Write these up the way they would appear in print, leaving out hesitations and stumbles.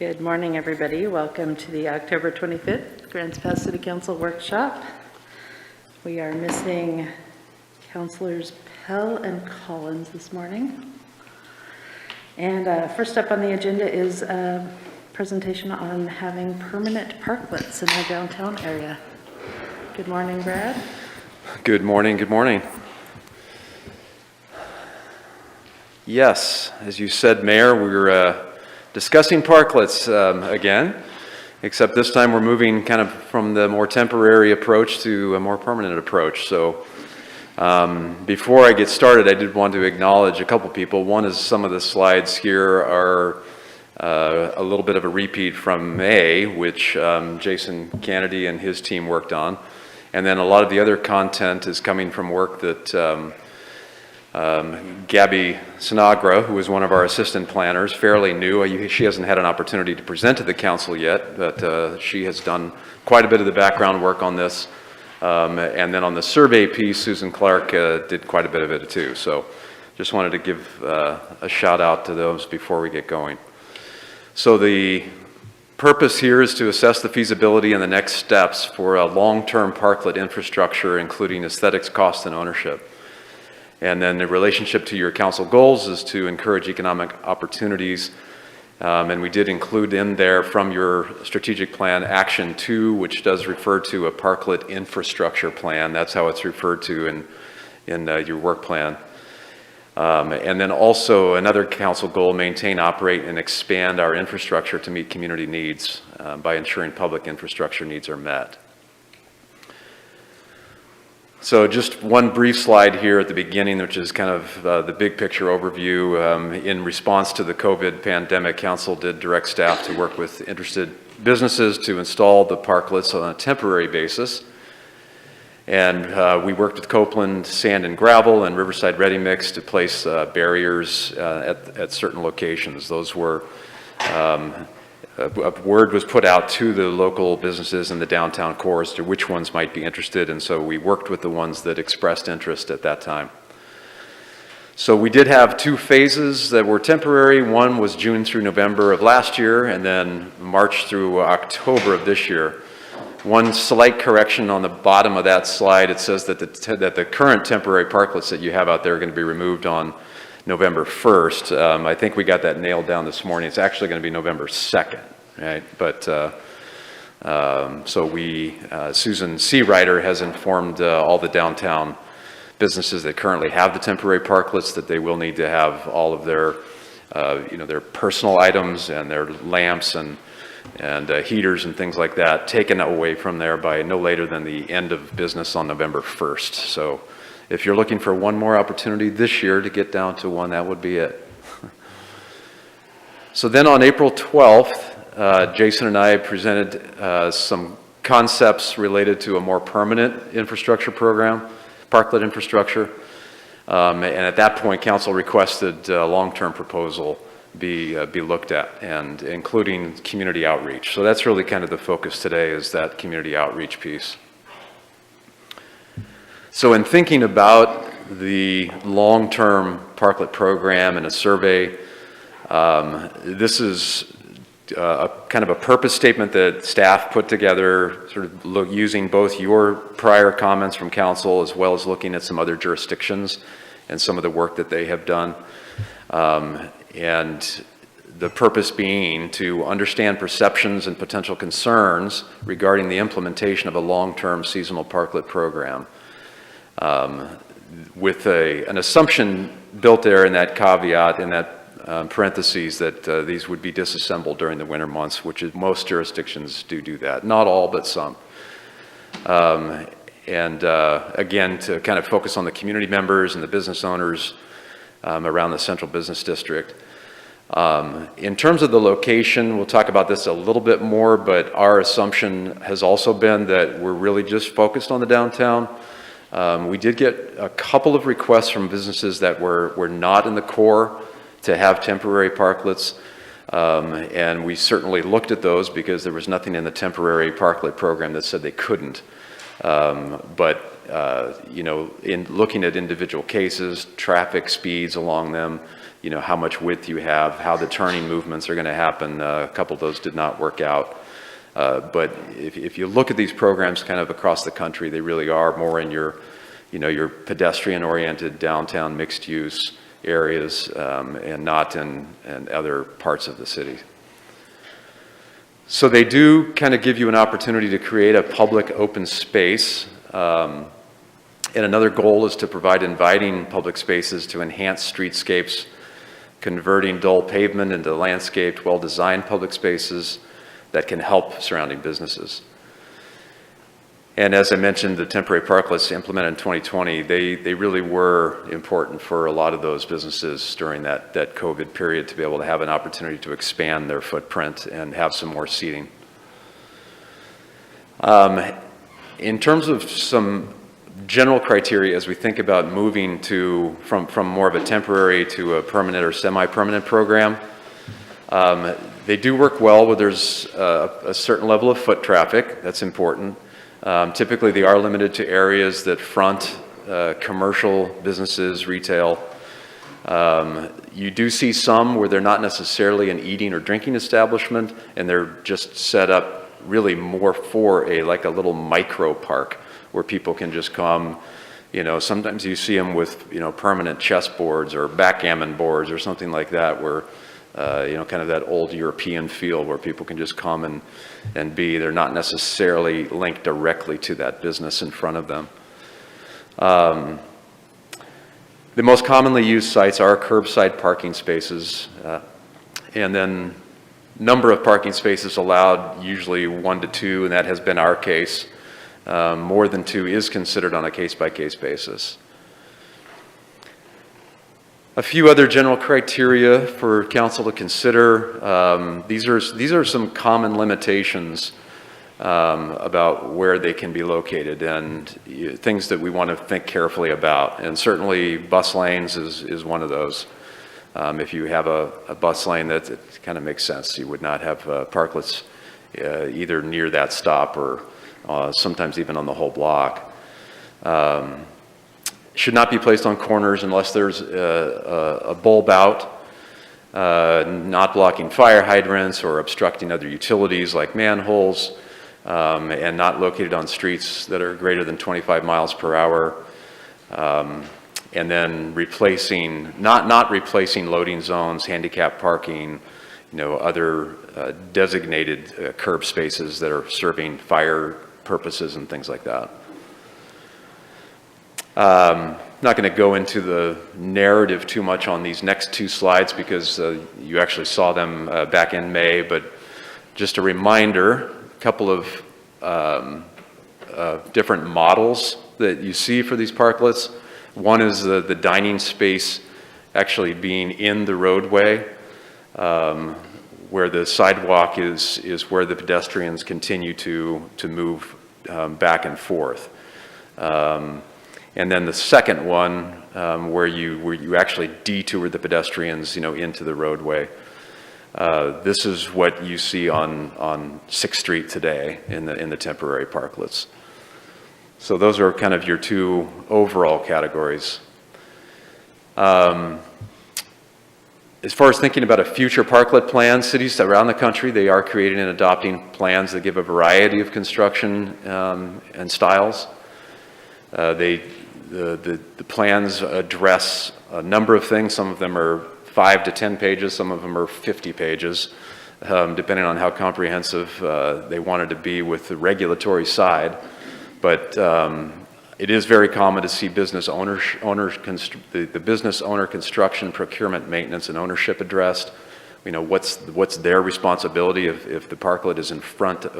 Good morning, everybody. Welcome to the October 25th Grants Pass City Council Workshop. We are missing Councilors Pell and Collins this morning. And first up on the agenda is a presentation on having permanent parklets in our downtown area. Good morning, Brad. Good morning, good morning. Yes, as you said, Mayor, we're discussing parklets again, except this time we're moving kind of from the more temporary approach to a more permanent approach. So before I get started, I did want to acknowledge a couple people. One is some of the slides here are a little bit of a repeat from May, which Jason Kennedy and his team worked on. And then a lot of the other content is coming from work that Gabby Sinagra, who is one of our assistant planners, fairly new. She hasn't had an opportunity to present to the council yet, but she has done quite a bit of the background work on this. And then on the survey piece, Susan Clark did quite a bit of it too. So just wanted to give a shout out to those before we get going. So the purpose here is to assess the feasibility and the next steps for a long-term parklet infrastructure, including aesthetics, cost, and ownership. And then the relationship to your council goals is to encourage economic opportunities. And we did include in there from your strategic plan action 2, which does refer to a parklet infrastructure plan. That's how it's referred to in your work plan. And then also another council goal, maintain, operate, and expand our infrastructure to meet community needs by ensuring public infrastructure needs are met. So just one brief slide here at the beginning, which is kind of the big picture overview. In response to the COVID pandemic, Council did direct staff to work with interested businesses to install the parklets on a temporary basis. And we worked with Copeland Sand and Gravel and Riverside Ready Mix to place barriers at certain locations. Those were a word was put out to the local businesses in the downtown core as to which ones might be interested, and so we worked with the ones that expressed interest at that time. So we did have 2 phases that were temporary. One was June through November of last year, and then March through October of this year. One slight correction on the bottom of that slide, it says that the current temporary parklets that you have out there are going to be removed on November 1st. I think we got that nailed down this morning. It's actually going to be November 2nd, right? But so Susan C. Ryder has informed all the downtown businesses that currently have the temporary parklets that they will need to have all of their, their personal items and their lamps and heaters and things like that taken away from there by no later than the end of business on November 1st. So if you're looking for one more opportunity this year to get down to one, that would be it. So then on April 12th, Jason and I presented some concepts related to a more permanent infrastructure program, parklet infrastructure. And at that point, council requested a long-term proposal be looked at, and including community outreach. So that's really kind of the focus today, is that community outreach piece. So in thinking about the long-term parklet program and a survey, this is kind of a purpose statement that staff put together, sort of using both your prior comments from council as well as looking at some other jurisdictions and some of the work that they have done. And the purpose being to understand perceptions and potential concerns regarding the implementation of a long-term seasonal parklet program. With an assumption built there in that caveat, in that parentheses, that these would be disassembled during the winter months, which is, most jurisdictions do that. Not all, but some. Again, to kind of focus on the community members and the business owners around the central business district. In terms of the location, we'll talk about this a little bit more, but our assumption has also been that we're really just focused on the downtown. We did get a couple of requests from businesses that were not in the core to have temporary parklets, and we certainly looked at those because there was nothing in the temporary parklet program that said they couldn't. In looking at individual cases, traffic speeds along them, how much width you have, how the turning movements are going to happen. A couple of those did not work out. But if you look at these programs kind of across the country, they really are more in your pedestrian-oriented downtown mixed-use areas and not in other parts of the city. So they do kind of give you an opportunity to create a public open space. And another goal is to provide inviting public spaces to enhance streetscapes, converting dull pavement into landscaped, well-designed public spaces that can help surrounding businesses. And as I mentioned, the temporary parklets implemented in 2020, they really were important for a lot of those businesses during that COVID period to be able to have an opportunity to expand their footprint and have some more seating. In terms of some general criteria as we think about moving from more of a temporary to a permanent or semi-permanent program, they do work well where there's a certain level of foot traffic. That's important. Typically, they are limited to areas that front commercial businesses, retail. You do see some where they're not necessarily an eating or drinking establishment, and they're just set up really more for like a little micro park where people can just come. Sometimes you see them with permanent chess boards or backgammon boards or something like that, where kind of that old European feel where people can just come and be. They're not necessarily linked directly to that business in front of them. The most commonly used sites are curbside parking spaces, and then number of parking spaces allowed, usually 1 to 2, and that has been our case. More than 2 is considered on a case-by-case basis. A few other general criteria for council to consider. These are some common limitations about where they can be located and things that we want to think carefully about. And certainly bus lanes is one of those. If you have a bus lane, it kind of makes sense. You would not have parklets either near that stop or sometimes even on the whole block. Should not be placed on corners unless there's a bulb out, not blocking fire hydrants or obstructing other utilities like manholes, and not located on streets that are greater than 25 miles per hour. And then not replacing loading zones, handicap parking, other designated curb spaces that are serving fire purposes and things like that. Not going to go into the narrative too much on these next 2 slides because you actually saw them back in May, but just a reminder, a couple of different models that you see for these parklets. One is the dining space actually being in the roadway, where the sidewalk is where the pedestrians continue to move back and forth. And then the second one, where you actually detour the pedestrians, into the roadway. This is what you see on 6th Street today in the temporary parklets. So those are kind of your 2 overall categories. As far as thinking about a future parklet plan, cities around the country, they are creating and adopting plans that give a variety of construction and styles. The plans address a number of things. Some of them are 5 to 10 pages, some of them are 50 pages, depending on how comprehensive they wanted to be with the regulatory side. But it is very common to see the business owner construction, procurement, maintenance, and ownership addressed. What's their responsibility if the parklet is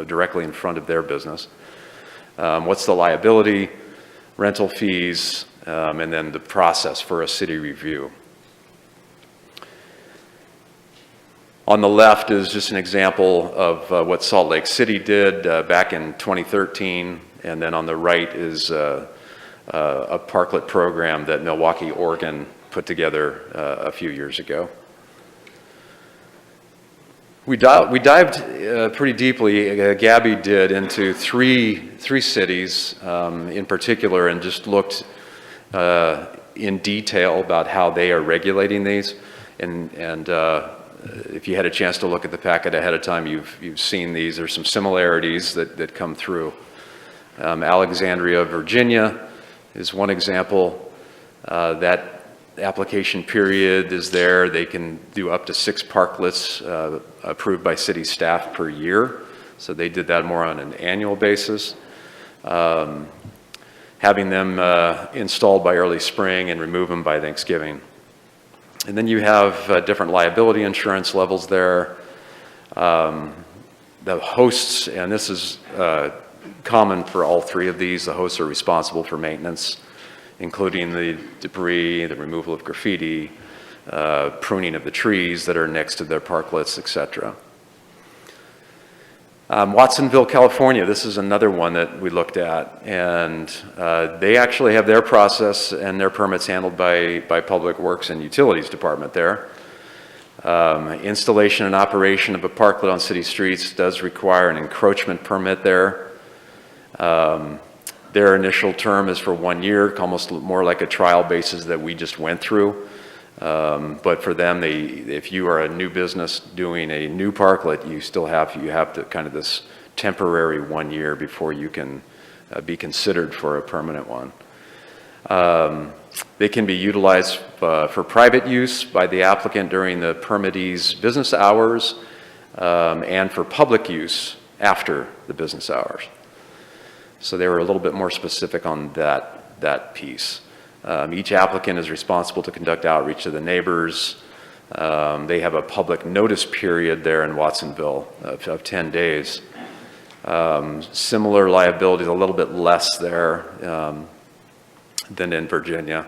directly in front of their business? What's the liability? Rental fees, and then the process for a city review. On the left is just an example of what Salt Lake City did back in 2013, and then on the right is a parklet program that Milwaukee, Oregon put together a few years ago. We dived pretty deeply, Gabby did, into three cities in particular and just looked in detail about how they are regulating these. and if you had a chance to look at the packet ahead of time, you've seen these. There's some similarities that come through. Alexandria, Virginia is one example. That application period is there. They can do up to 6 parklets approved by city staff per year. So they did that more on an annual basis. Having them installed by early spring and remove them by Thanksgiving. And then you have different liability insurance levels there. The hosts, and this is common for all 3 of these, the hosts are responsible for maintenance, including the debris, the removal of graffiti, pruning of the trees that are next to their parklets, etc. Watsonville, California, this is another one that we looked at, and they actually have their process and their permits handled by Public Works and Utilities Department there. Installation and operation of a parklet on city streets does require an encroachment permit there. Their initial term is for 1 year, almost more like a trial basis that we just went through. But for them, if you are a new business doing a new parklet, you have to kind of this temporary 1 year before you can be considered for a permanent one. They can be utilized for private use by the applicant during the permittee's business hours and for public use after the business hours. So they were a little bit more specific on that piece. Each applicant is responsible to conduct outreach to the neighbors. They have a public notice period there in Watsonville of 10 days. Similar liabilities, a little bit less there than in Virginia.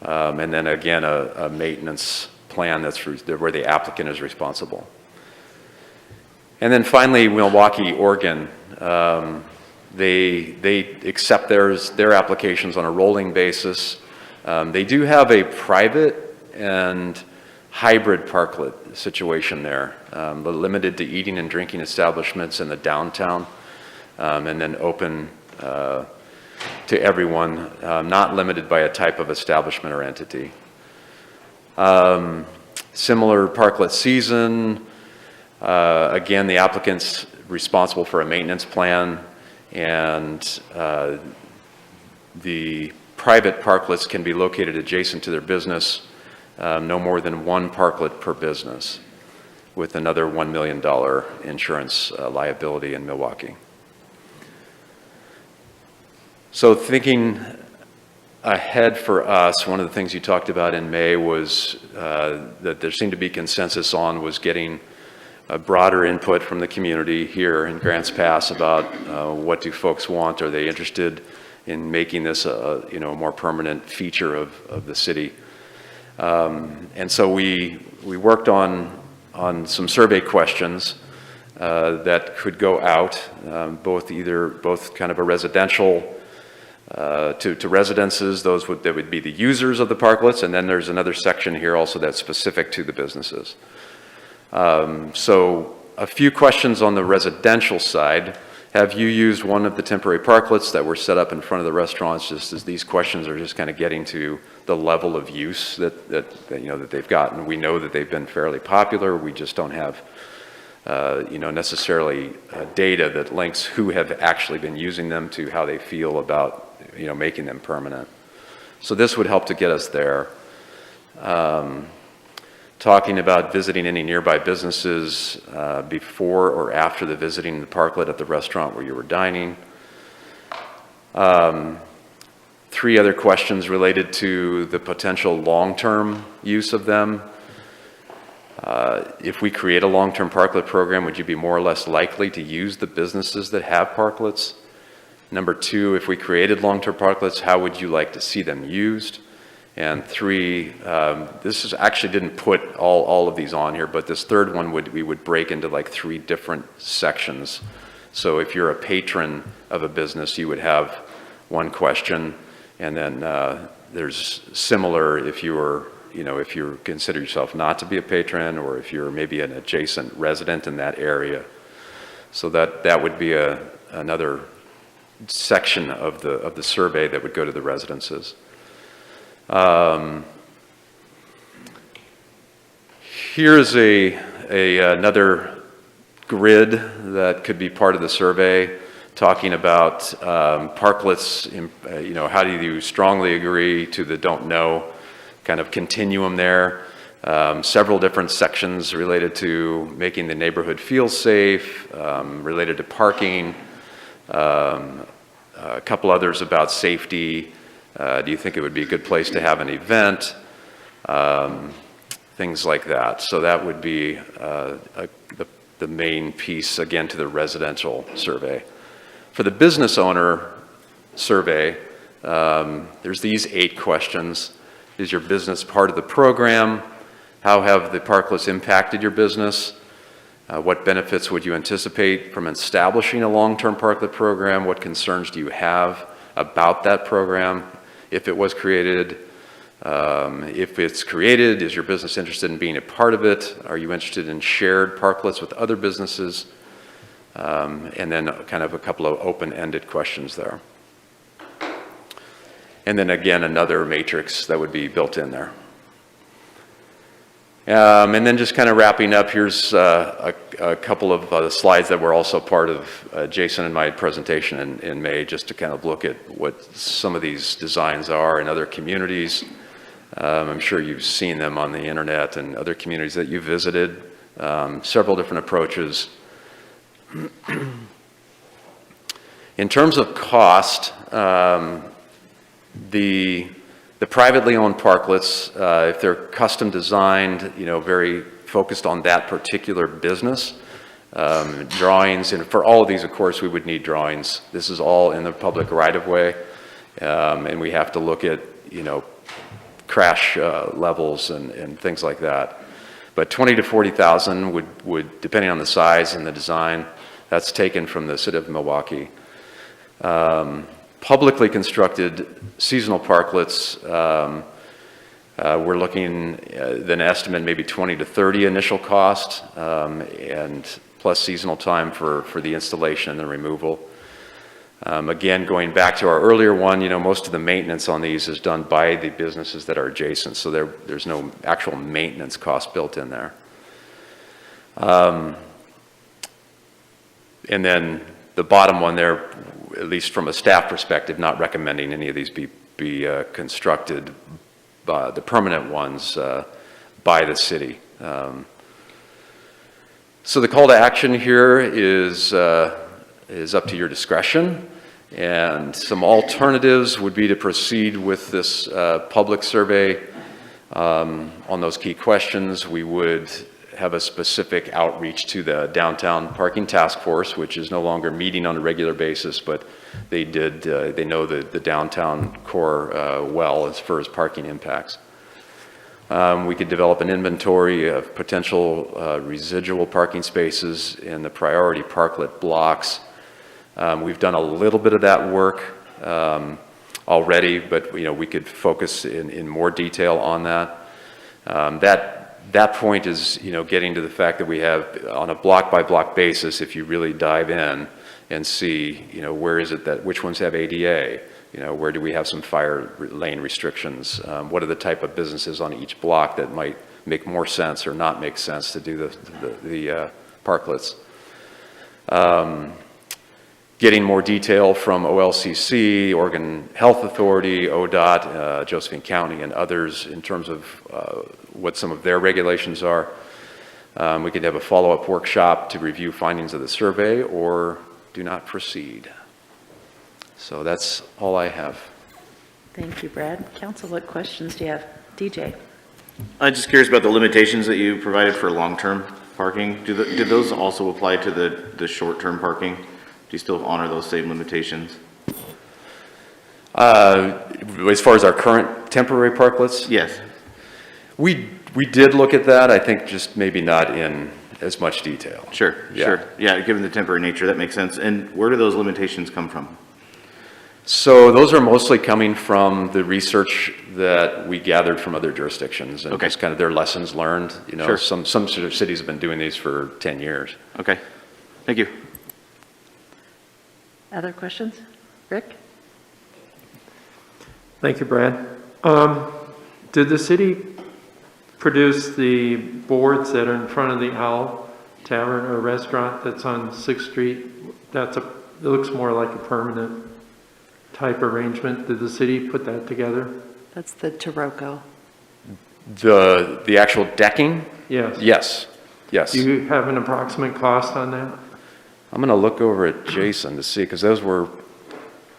And then again, a maintenance plan where the applicant is responsible. And then finally, Milwaukee, Oregon. They accept their applications on a rolling basis. They do have a private and hybrid parklet situation there, limited to eating and drinking establishments in the downtown, and then open to everyone, not limited by a type of establishment or entity. Similar parklet season. Again, the applicant's responsible for a maintenance plan, and the private parklets can be located adjacent to their business, no more than 1 parklet per business, with another $1 million insurance liability in Milwaukee. So thinking ahead for us, one of the things you talked about in May was that there seemed to be consensus on was getting a broader input from the community here in Grants Pass about what do folks want. Are they interested in making this a more permanent feature of the city? And so we worked on some survey questions that could go out, both kind of a residential to residences, that would be the users of the parklets, and then there's another section here also that's specific to the businesses. So a few questions on the residential side. Have you used one of the temporary parklets that were set up in front of the restaurants? Just as these questions are just kind of getting to the level of use that they've gotten. We know that they've been fairly popular. We just don't have necessarily data that links who have actually been using them to how they feel about making them permanent. So this would help to get us there. Talking about visiting any nearby businesses before or after the visiting the parklet at the restaurant where you were dining. 3 other questions related to the potential long-term use of them. If we create a long-term parklet program, would you be more or less likely to use the businesses that have parklets? Number 2, if we created long-term parklets, how would you like to see them used? And 3, this actually didn't put all of these on here, but this third one we would break into like 3 different sections. So if you're a patron of a business, you would have one question, and then there's similar if you consider yourself not to be a patron, or if you're maybe an adjacent resident in that area. So that would be another section of the survey that would go to the residences. Here's another grid that could be part of the survey, talking about parklets. How do you strongly agree to the don't know kind of continuum there? Several different sections related to making the neighborhood feel safe, related to parking, a couple others about safety. Do you think it would be a good place to have an event? Things like that. So that would be the main piece, again, to the residential survey. For the business owner survey, there's these 8 questions. Is your business part of the program? How have the parklets impacted your business? What benefits would you anticipate from establishing a long-term parklet program? What concerns do you have about that program if it was created? If it's created, is your business interested in being a part of it? Are you interested in shared parklets with other businesses? And then kind of a couple of open-ended questions there. And then again, another matrix that would be built in there. And then just kind of wrapping up, here's a couple of slides that were also part of Jason and my presentation in May, just to kind of look at what some of these designs are in other communities. I'm sure you've seen them on the internet and other communities that you visited. Several different approaches. In terms of cost, the privately owned parklets, if they're custom designed, very focused on that particular business, drawings, and for all of these, of course, we would need drawings. This is all in the public right-of-way, and we have to look at, crash levels and things like that. But 20 to 40,000 would, depending on the size and the design, that's taken from the city of Milwaukee. Publicly constructed seasonal parklets, we're looking at an estimate maybe 20 to 30 initial cost, and plus seasonal time for the installation and the removal. Again, going back to our earlier one, most of the maintenance on these is done by the businesses that are adjacent, so there's no actual maintenance cost built in there. And then the bottom one there, at least from a staff perspective, not recommending any of these be constructed, the permanent ones, by the city. So the call to action here is up to your discretion, and some alternatives would be to proceed with this public survey on those key questions. We would have a specific outreach to the downtown parking task force, which is no longer meeting on a regular basis, but they know the downtown core well as far as parking impacts. We could develop an inventory of potential residual parking spaces in the priority parklet blocks. We've done a little bit of that work already, but we could focus in more detail on that. That point is, getting to the fact that we have, on a block-by-block basis, if you really dive in and see, where is it which ones have ADA, where do we have some fire lane restrictions, what are the type of businesses on each block that might make more sense or not make sense to do the parklets. Getting more detail from OLCC, Oregon Health Authority, ODOT, Josephine County, and others in terms of what some of their regulations are. We could have a follow-up workshop to review findings of the survey, or do not proceed. So that's all I have. Thank you, Brad. Council, what questions do you have? DJ? I'm just curious about the limitations that you provided for long-term parking. Do those also apply to the short-term parking? Do you still honor those same limitations? As far as our current temporary parklets? Yes. We did look at that, I think just maybe not in as much detail. Sure. Yeah, given the temporary nature, that makes sense. And where do those limitations come from? So those are mostly coming from the research that we gathered from other jurisdictions and just kind of their lessons learned. Sure. Some sort of cities have been doing these for 10 years. Okay, thank you. Other questions? Rick? Thank you, Brad. Did the city produce the boards that are in front of the Owl Tavern or restaurant that's on 6th Street. It looks more like a permanent type arrangement. Did the city put that together? That's the Taroko. The actual decking? Yes. Yes, yes. Do you have an approximate cost on that? I'm going to look over at Jason to see, because those were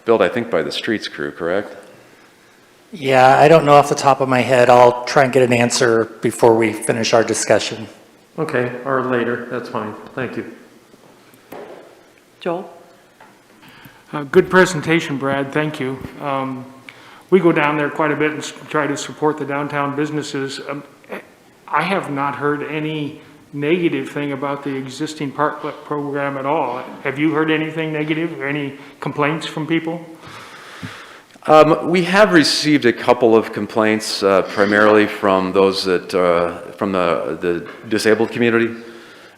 built, I think, by the streets crew, correct? Yeah, I don't know off the top of my head. I'll try and get an answer before we finish our discussion. Okay, or later, that's fine. Thank you. Joel? Good presentation, Brad, thank you. We go down there quite a bit and try to support the downtown businesses. I have not heard any negative thing about the existing parklet program at all. Have you heard anything negative or any complaints from people? We have received a couple of complaints, primarily from those that, from the disabled community.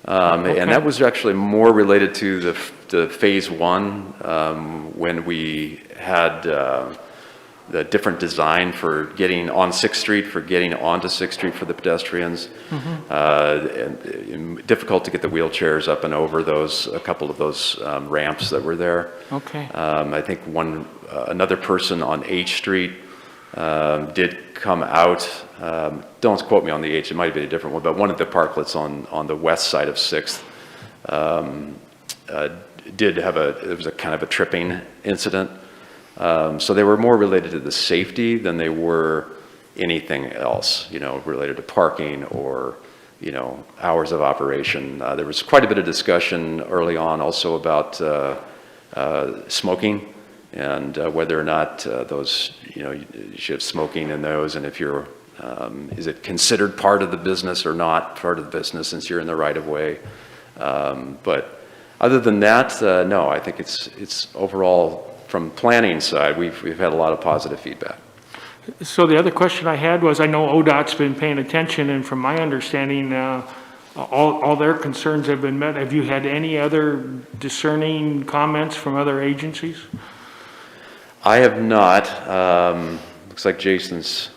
And that was actually more related to the phase one, when we had the different design for getting on 6th Street, for getting onto 6th Street for the pedestrians. And difficult to get the wheelchairs up and over a couple of those ramps that were there. Okay. I think another person on H Street did come out. Don't quote me on the H, it might have been a different one, but one of the parklets on the west side of 6th did have it was a kind of a tripping incident. So they were more related to the safety than they were anything else, related to parking or, hours of operation. There was quite a bit of discussion early on also about smoking and whether or not those, you should have smoking in those, and if you're, is it considered part of the business or not part of the business since you're in the right of way? But other than that, no, I think it's overall, from planning side, we've had a lot of positive feedback. So the other question I had was, I know ODOT's been paying attention, and from my understanding, all their concerns have been met. Have you had any other discerning comments from other agencies? I have not. Looks like Jason's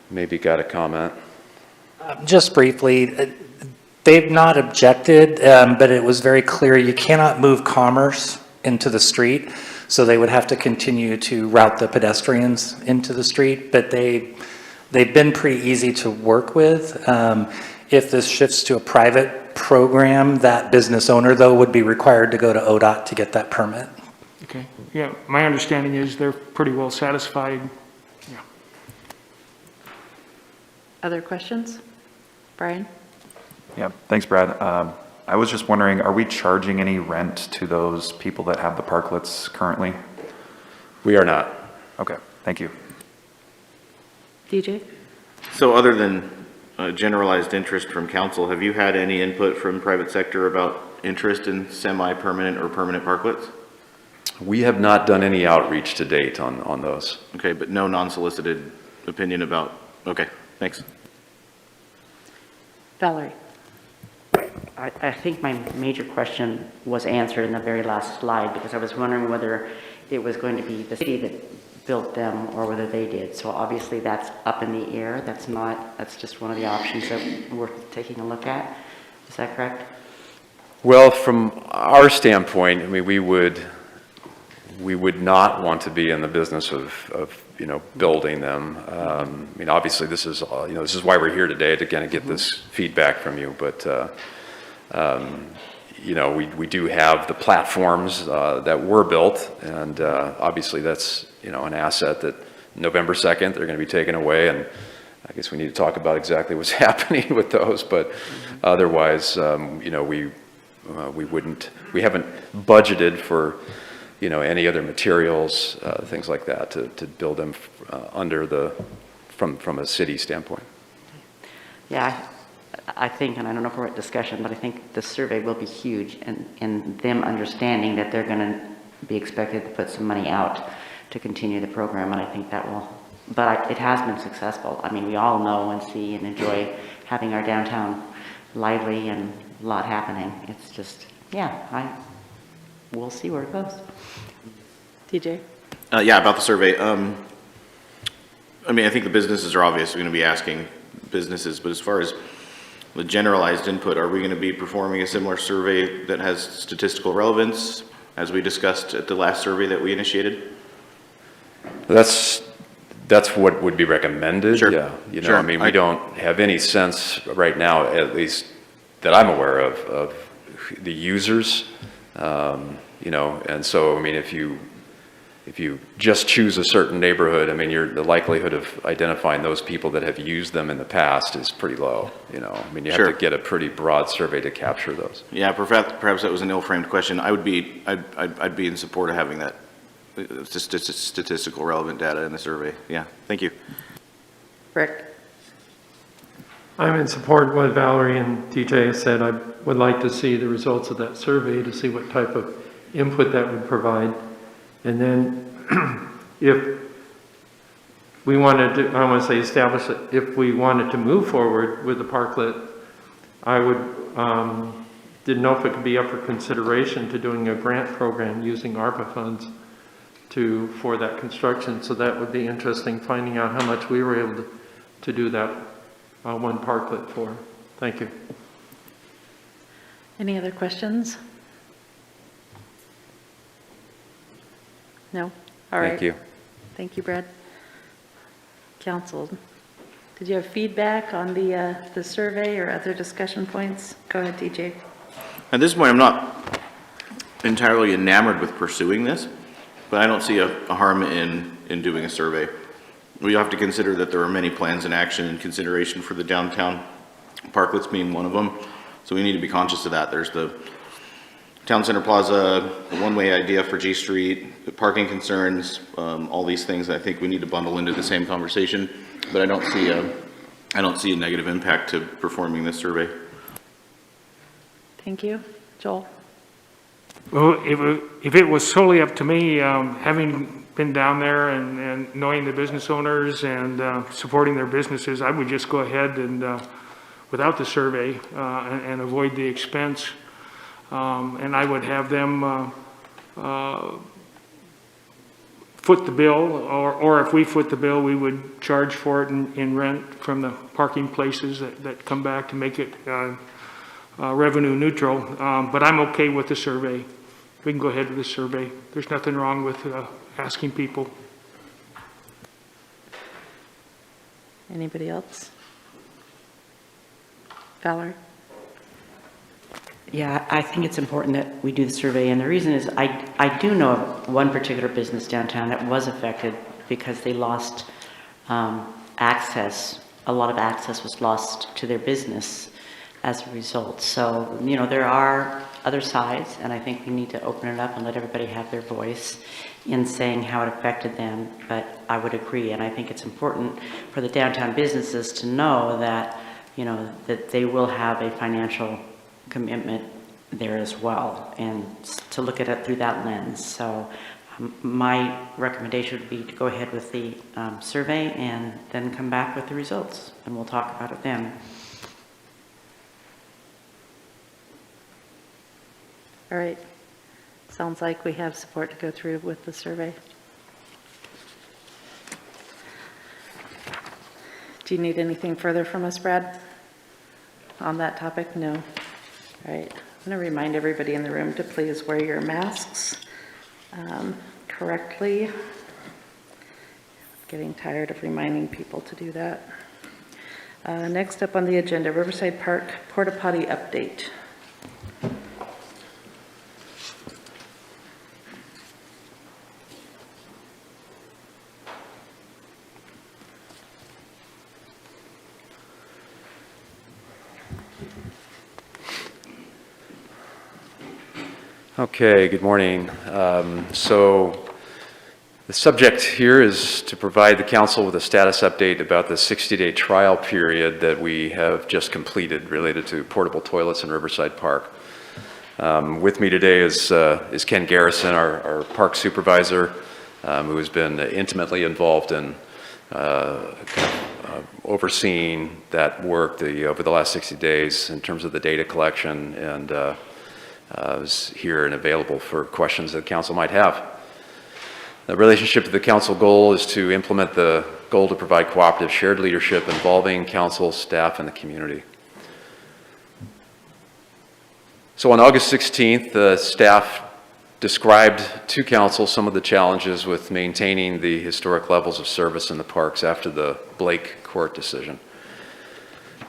maybe got a comment. Just briefly, they've not objected, but it was very clear you cannot move commerce into the street, so they would have to continue to route the pedestrians into the street, but they've been pretty easy to work with. If this shifts to a private program, that business owner, though, would be required to go to ODOT to get that permit. Okay, yeah, my understanding is they're pretty well satisfied. Yeah. Other questions? Brian? Yeah, thanks, Brad. I was just wondering, are we charging any rent to those people that have the parklets currently? We are not. Okay, thank you. DJ? So other than generalized interest from council, have you had any input from private sector about interest in semi-permanent or permanent parklets? We have not done any outreach to date on those. Okay, but no non-solicited opinion about, okay, thanks. Valerie? I think my major question was answered in the very last slide, because I was wondering whether it was going to be the city that built them or whether they did. So obviously that's up in the air. That's just one of the options that we're taking a look at. Is that correct? Well, from our standpoint, I mean, we would not want to be in the business of building them. I mean, obviously this is why we're here today, to kind of get this feedback from you, but we do have the platforms that were built, and obviously that's an asset that November 2nd they're going to be taken away, and I guess we need to talk about exactly what's happening with those, but otherwise we haven't budgeted for any other materials, things like that, to build them from a city standpoint. Yeah, I think, and I don't know if we're at discussion, but I think the survey will be huge in them understanding that they're going to be expected to put some money out to continue the program, and I think that will, but it has been successful. I mean, we all know and see and enjoy having our downtown lively and a lot happening. It's just, yeah, we'll see where it goes. DJ? Yeah, about the survey. I mean, I think the businesses are obviously going to be asking businesses, but as far as the generalized input, are we going to be performing a similar survey that has statistical relevance as we discussed at the last survey that we initiated? That's what would be recommended. Sure. Yeah. You know, Sure. I mean, we don't have any sense right now, at least that I'm aware of the users. You know, and so, I mean, if you just choose a certain neighborhood, I mean, the likelihood of identifying those people that have used them in the past is pretty low. You know, I mean, you have Sure. to get a pretty broad survey to capture those. Yeah, perhaps that was an ill-framed question. I'd be in support of having that statistical relevant data in the survey. Yeah, thank you. Rick? I'm in support of what Valerie and DJ said. I would like to see the results of that survey to see what type of input that would provide. And then if we wanted to, I don't want to say establish it, if we wanted to move forward with the parklet, I would, didn't know if it could be up for consideration to doing a grant program using ARPA funds for that construction. So that would be interesting, finding out how much we were able to do that one parklet for. Thank you. Any other questions? No? All right. Thank you. Thank you, Brad. Council, did you have feedback on the survey or other discussion points? Go ahead, DJ. At this point, I'm not entirely enamored with pursuing this, but I don't see a harm in doing a survey. We have to consider that there are many plans in action and consideration for the downtown, parklets being one of them. So we need to be conscious of that. There's the Town Center Plaza, the one-way idea for G Street, the parking concerns, all these things I think we need to bundle into the same conversation. But I don't see a negative impact to performing this survey. Thank you. Joel? Well, if it was solely up to me, having been down there and knowing the business owners and supporting their businesses, I would just go ahead and, without the survey, and avoid the expense. And I would have them foot the bill, or if we foot the bill, we would charge for it in rent from the parking places that come back to make it revenue neutral. But I'm okay with the survey. We can go ahead with the survey. There's nothing wrong with asking people. Anybody else? Valerie? Yeah, I think it's important that we do the survey, and the reason is I do know of one particular business downtown that was affected because they lost access. A lot of access was lost to their business as a result. So, you know, there are other sides, and I think we need to open it up and let everybody have their voice in saying how it affected them. But I would agree, and I think it's important for the downtown businesses to know that, you know, that they will have a financial commitment there as well, and to look at it through that lens. So my recommendation would be to go ahead with the survey and then come back with the results, and we'll talk about it then. All right. Sounds like we have support to go through with the survey. Do you need anything further from us, Brad, on that topic? No. All right. I'm going to remind everybody in the room to please wear your masks correctly. Getting tired of reminding people to do that. Next up on the agenda, Riverside Park Porta Potty update. Okay, good morning. So the subject here is to provide the council with a status update about the 60-day trial period that we have just completed related to portable toilets in Riverside Park. With me today is Ken Garrison, our park supervisor, who has been intimately involved in overseeing that work over the last 60 days in terms of the data collection, and is here and available for questions that council might have. The relationship to the council goal is to implement the goal to provide cooperative shared leadership involving council, staff, and the community. So on August 16th, the staff described to council some of the challenges with maintaining the historic levels of service in the parks after the Blake court decision.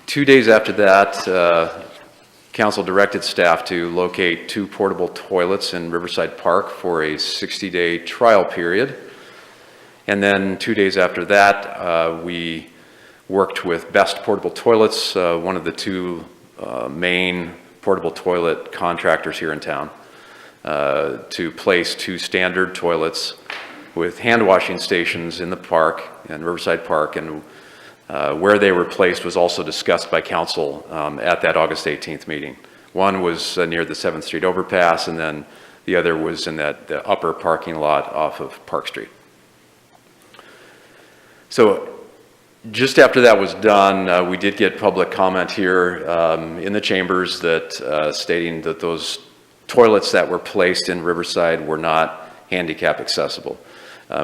2 days after that, council directed staff to locate 2 portable toilets in Riverside Park for a 60-day trial period. And then 2 days after that, we worked with Best Portable Toilets, one of the 2 main portable toilet contractors here in town, to place 2 standard toilets with hand washing stations in the park, in Riverside Park, and where they were placed was also discussed by council at that August 18th meeting. One was near the 7th Street overpass, and then the other was in the upper parking lot off of Park Street. So just after that was done, we did get public comment here in the chambers that stating that those toilets that were placed in Riverside were not handicap accessible.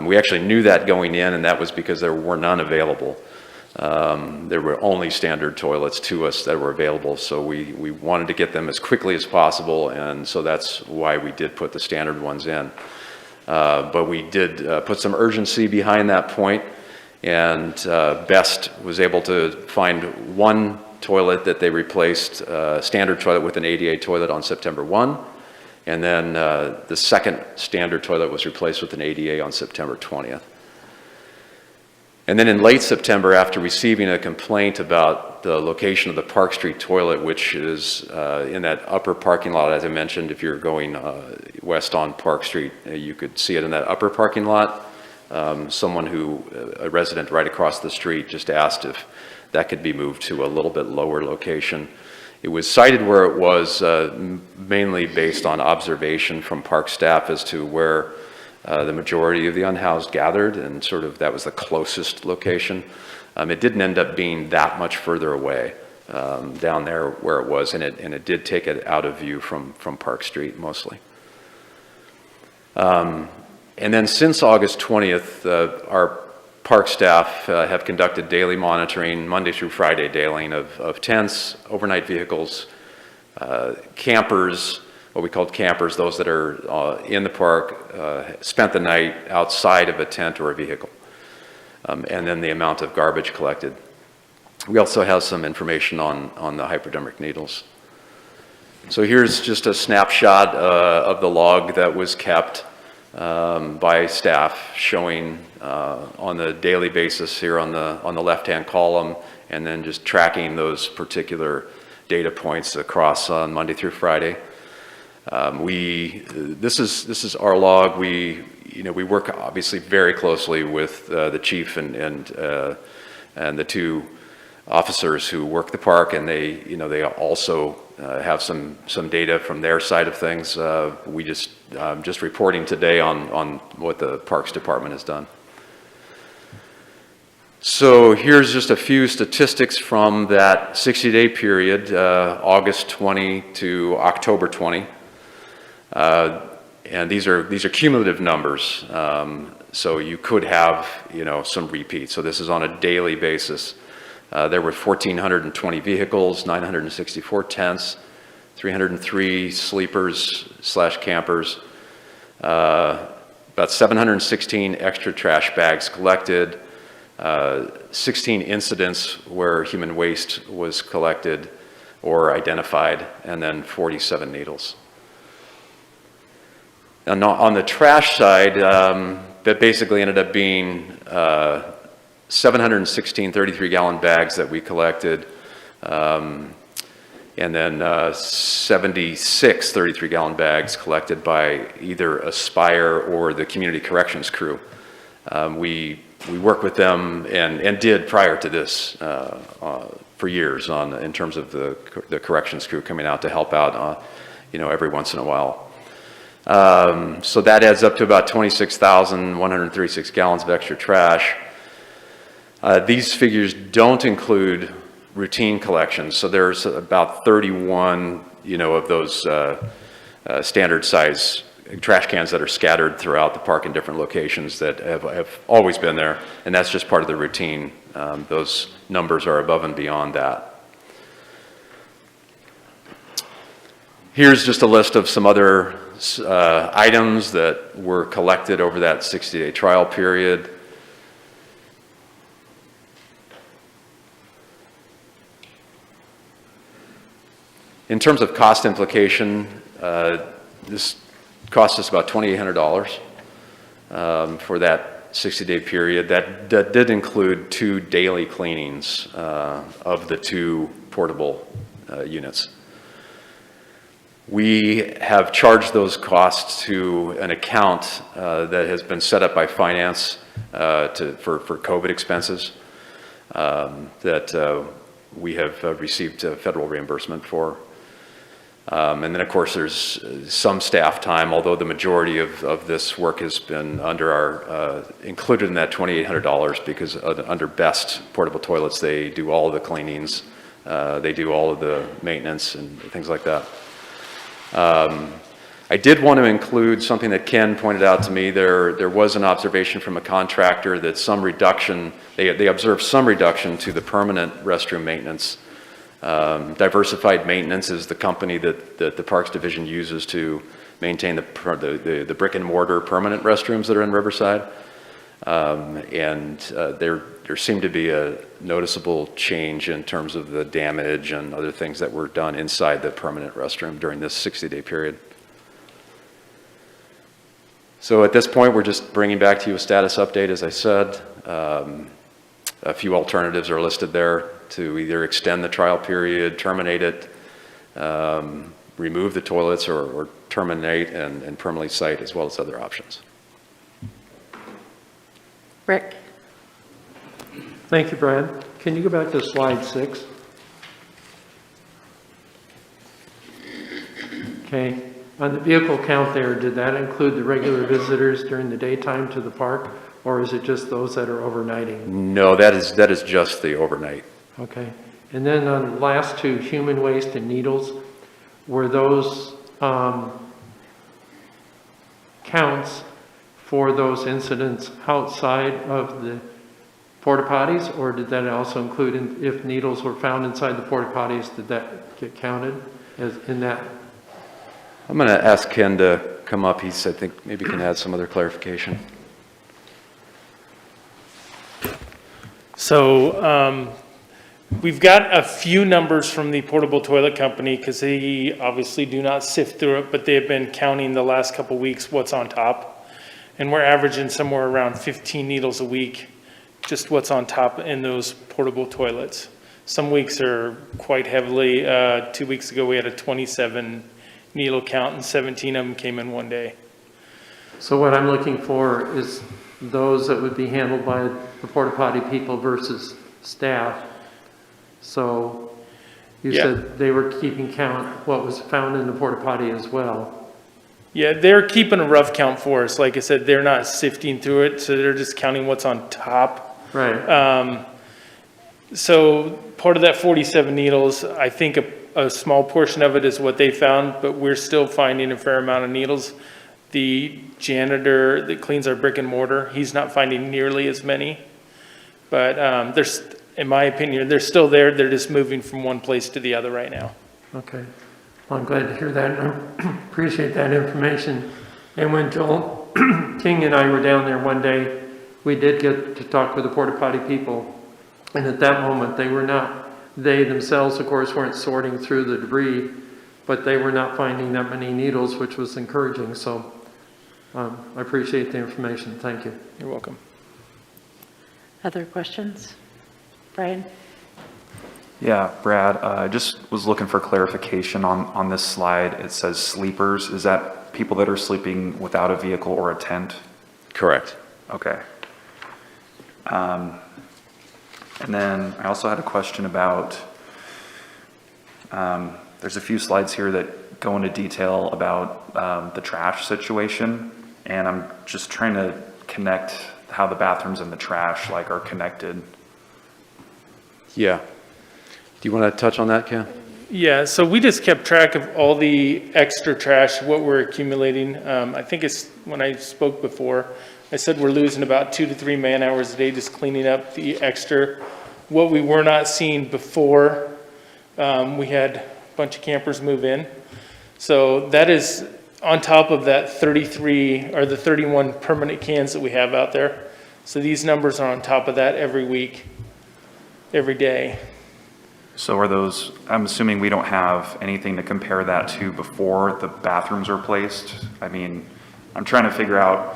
We actually knew that going in, and that was because there were none available. There were only standard toilets to us that were available, so we wanted to get them as quickly as possible, and so that's why we did put the standard ones in. But we did put some urgency behind that point, and Best was able to find 1 toilet that they replaced, standard toilet with an ADA toilet on September 1, and then the second standard toilet was replaced with an ADA on September 20th. And then in late September, after receiving a complaint about the location of the Park Street toilet, which is in that upper parking lot, as I mentioned, if you're going west on Park Street, you could see it in that upper parking lot. A resident right across the street, just asked if that could be moved to a little bit lower location. It was cited where it was, mainly based on observation from park staff as to where the majority of the unhoused gathered, and sort of that was the closest location. It didn't end up being that much further away down there where it was, and it did take it out of view from Park Street mostly. And then since August 20th, our park staff have conducted daily monitoring, Monday through Friday daily, of tents, overnight vehicles, campers, what we called campers, those that are in the park, spent the night outside of a tent or a vehicle, and then the amount of garbage collected. We also have some information on the hypodermic needles. So here's just a snapshot of the log that was kept by staff, showing on the daily basis here on the left-hand column, and then just tracking those particular data points across on Monday through Friday. This is our log. We work obviously very closely with the chief and the 2 officers who work the park, and they also have some data from their side of things. We just reporting today on what the Parks Department has done. So here's just a few statistics from that 60-day period, August 20 to October 20. And these are cumulative numbers, so you could have some repeats. So this is on a daily basis. There were 1,420 vehicles, 964 tents, 303 sleepers / campers, about 716 extra trash bags collected, 16 incidents where human waste was collected or identified, and then 47 needles. And on the trash side, that basically ended up being 716 33-gallon bags that we collected, and then 76 33-gallon bags collected by either Aspire or the Community Corrections crew. We work with them and did prior to this for years in terms of the corrections crew coming out to help out, every once in a while. So that adds up to about 26,136 gallons of extra trash. These figures don't include routine collections, so there's about 31, of those standard size trash cans that are scattered throughout the park in different locations that have always been there, and that's just part of the routine. Those numbers are above and beyond that. Here's just a list of some other items that were collected over that 60-day trial period. In terms of cost implication, this cost us about $2,800 for that 60-day period. That did include 2 daily cleanings of the 2 portable units. We have charged those costs to an account that has been set up by finance for COVID expenses that we have received federal reimbursement for. And then, of course, there's some staff time, although the majority of this work has been under our, included in that $2,800 because under BEST portable toilets, they do all of the cleanings, they do all of the maintenance and things like that. I did want to include something that Ken pointed out to me. There was an observation from a contractor that some reduction, they observed some reduction to the permanent restroom maintenance. Diversified Maintenance is the company that the Parks Division uses to maintain the brick and mortar permanent restrooms that are in Riverside. There seemed to be a noticeable change in terms of the damage and other things that were done inside the permanent restroom during this 60-day period. So at this point, we're just bringing back to you a status update, as I said. A few alternatives are listed there to either extend the trial period, terminate it, remove the toilets, or terminate and permanently site, as well as other options. Rick? Thank you, Brad. Can you go back to slide 6? Okay. On the vehicle count there, did that include the regular visitors during the daytime to the park, or is it just those that are overnighting? No, that is just the overnight. Okay. And then on the last 2, human waste and needles, were those counts for those incidents outside of the porta potties, or did that also include if needles were found inside the porta potties, did that get counted as in that? I'm going to ask Ken to come up. I think maybe can add some other clarification. So we've got a few numbers from the portable toilet company because they obviously do not sift through it, but they've been counting the last couple weeks what's on top. And we're averaging somewhere around 15 needles a week, just what's on top in those portable toilets. Some weeks are quite heavily. 2 weeks ago, we had a 27 needle count and 17 of them came in one day. So what I'm looking for is those that would be handled by the porta potty people versus staff. So you said they were keeping count what was found in the porta potty as well. Yeah, they're keeping a rough count for us. Like I said, they're not sifting through it, so they're just counting what's on top. Right. So part of that 47 needles, I think a small portion of it is what they found, but we're still finding a fair amount of needles. The janitor that cleans our brick and mortar, he's not finding nearly as many. But there's, in my opinion, they're still there. They're just moving from one place to the other right now. Okay. Well, I'm glad to hear that. I appreciate that information. And when Joel King and I were down there one day, we did get to talk with the porta potty people. And at that moment, they themselves, of course, weren't sorting through the debris, but they were not finding that many needles, which was encouraging. So I appreciate the information. Thank you. You're welcome. Other questions? Brian? Yeah, Brad, I just was looking for clarification on this slide. It says sleepers. Is that people that are sleeping without a vehicle or a tent? Correct. Okay. And then I also had a question about, there's a few slides here that go into detail about the trash situation, and I'm just trying to connect how the bathrooms and the trash are connected. Yeah. Do you want to touch on that, Ken? Yeah, so we just kept track of all the extra trash, what we're accumulating. I think it's, when I spoke before, I said we're losing about 2 to 3 man hours a day just cleaning up the extra. What we were not seeing before, we had a bunch of campers move in. So that is on top of that 33 or the 31 permanent cans that we have out there. So these numbers are on top of that every week, every day. So are those, I'm assuming we don't have anything to compare that to before the bathrooms are placed? I mean, I'm trying to figure out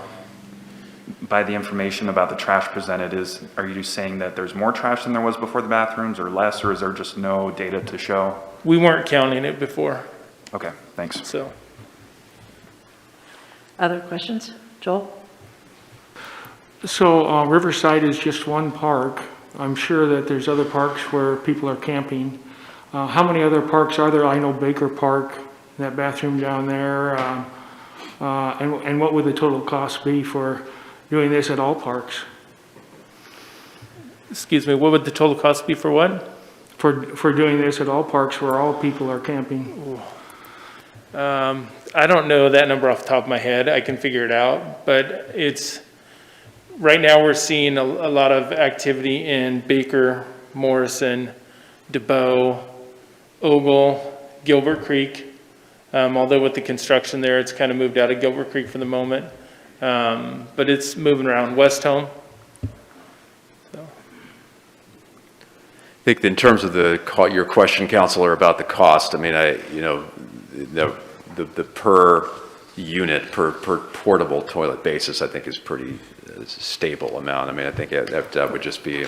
by the information about the trash presented are you saying that there's more trash than there was before the bathrooms or less, or is there just no data to show? We weren't counting it before, Okay, thanks. so. Other questions? Joel? So Riverside is just one park. I'm sure that there's other parks where people are camping. How many other parks are there? I know Baker Park, that bathroom down there. And what would the total cost be for doing this at all parks? Excuse me, what would the total cost be for what? For doing this at all parks where all people are camping? I don't know that number off the top of my head. I can figure it out, but it's, right now we're seeing a lot of activity in Baker, Morrison, DeBow, Ogle, Gilbert Creek. Although with the construction there, it's kind of moved out of Gilbert Creek for the moment. But it's moving around. West Home. I think in terms of your question, Counselor, about the cost, I mean, the per unit, per portable toilet basis, I think is pretty stable amount. I mean, I think that would just be.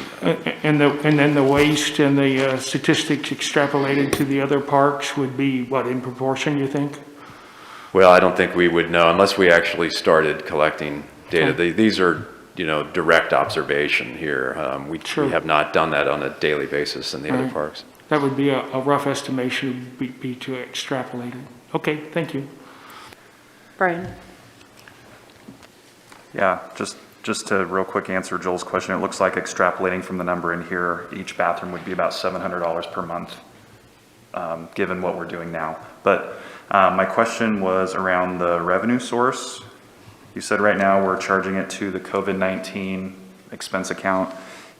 And then the waste and the statistics extrapolated to the other parks would be what, in proportion, you think? Well, I don't think we would know unless we actually started collecting data. These are, direct observation here. We have not done that on a daily basis in the other parks. That would be a rough estimation, would be to extrapolate it. Okay, thank you. Brian? Yeah, just to real quick answer Joel's question, it looks like extrapolating from the number in here, each bathroom would be about $700 per month, given what we're doing now. But my question was around the revenue source. You said right now we're charging it to the COVID-19 expense account,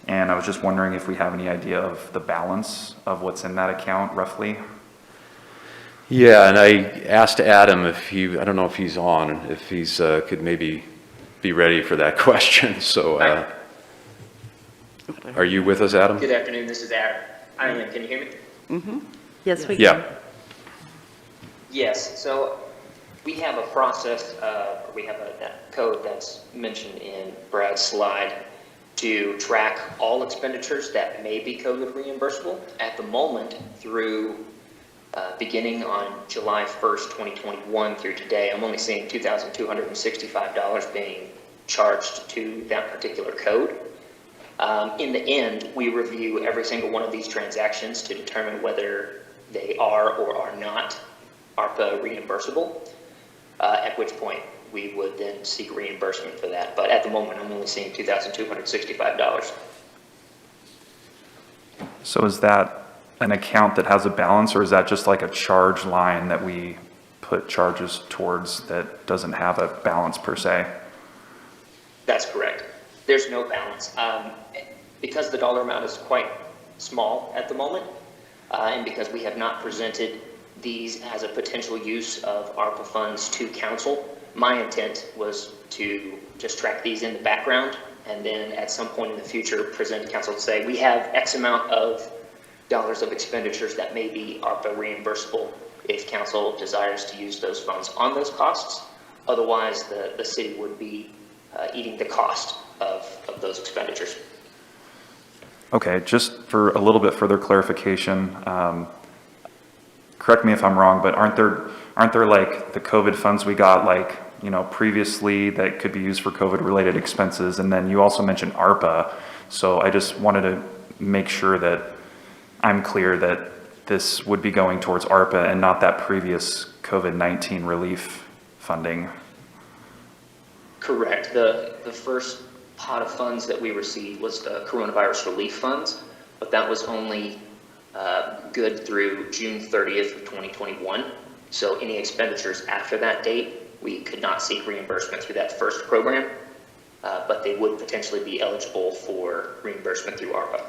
and I was just wondering if we have any idea of the balance of what's in that account roughly. Yeah, and I asked Adam if I don't know if he's on, if he's could maybe be ready for that question. So, are you with us, Adam? Good afternoon, this is Adam. I am, can you hear me? Mm-hmm. Yes, we can. Yeah. Yes, so we have a process, we have a code that's mentioned in Brad's slide to track all expenditures that may be COVID reimbursable. At the moment, through beginning on July 1st, 2021 through today, I'm only seeing $2,265 being charged to that particular code. In the end, we review every single one of these transactions to determine whether they are or are not ARPA reimbursable, at which point we would then seek reimbursement for that. But at the moment, I'm only seeing $2,265. So is that an account that has a balance, or is that just like a charge line that we put charges towards that doesn't have a balance per se? That's correct. There's no balance. Because the dollar amount is quite small at the moment, and because we have not presented these as a potential use of ARPA funds to council, my intent was to just track these in the background and then at some point in the future present to council and say, we have X amount of dollars of expenditures that may be ARPA reimbursable if council desires to use those funds on those costs. Otherwise, the city would be eating the cost of those expenditures. Okay, just for a little bit further clarification, correct me if I'm wrong, but aren't there like the COVID funds we got like, previously that could be used for COVID related expenses? And then you also mentioned ARPA. So I just wanted to make sure that I'm clear that this would be going towards ARPA and not that previous COVID-19 relief funding. Correct. The first pot of funds that we received was the coronavirus relief funds, but that was only good through June 30th of 2021. So any expenditures after that date, we could not seek reimbursement through that first program, but they would potentially be eligible for reimbursement through ARPA.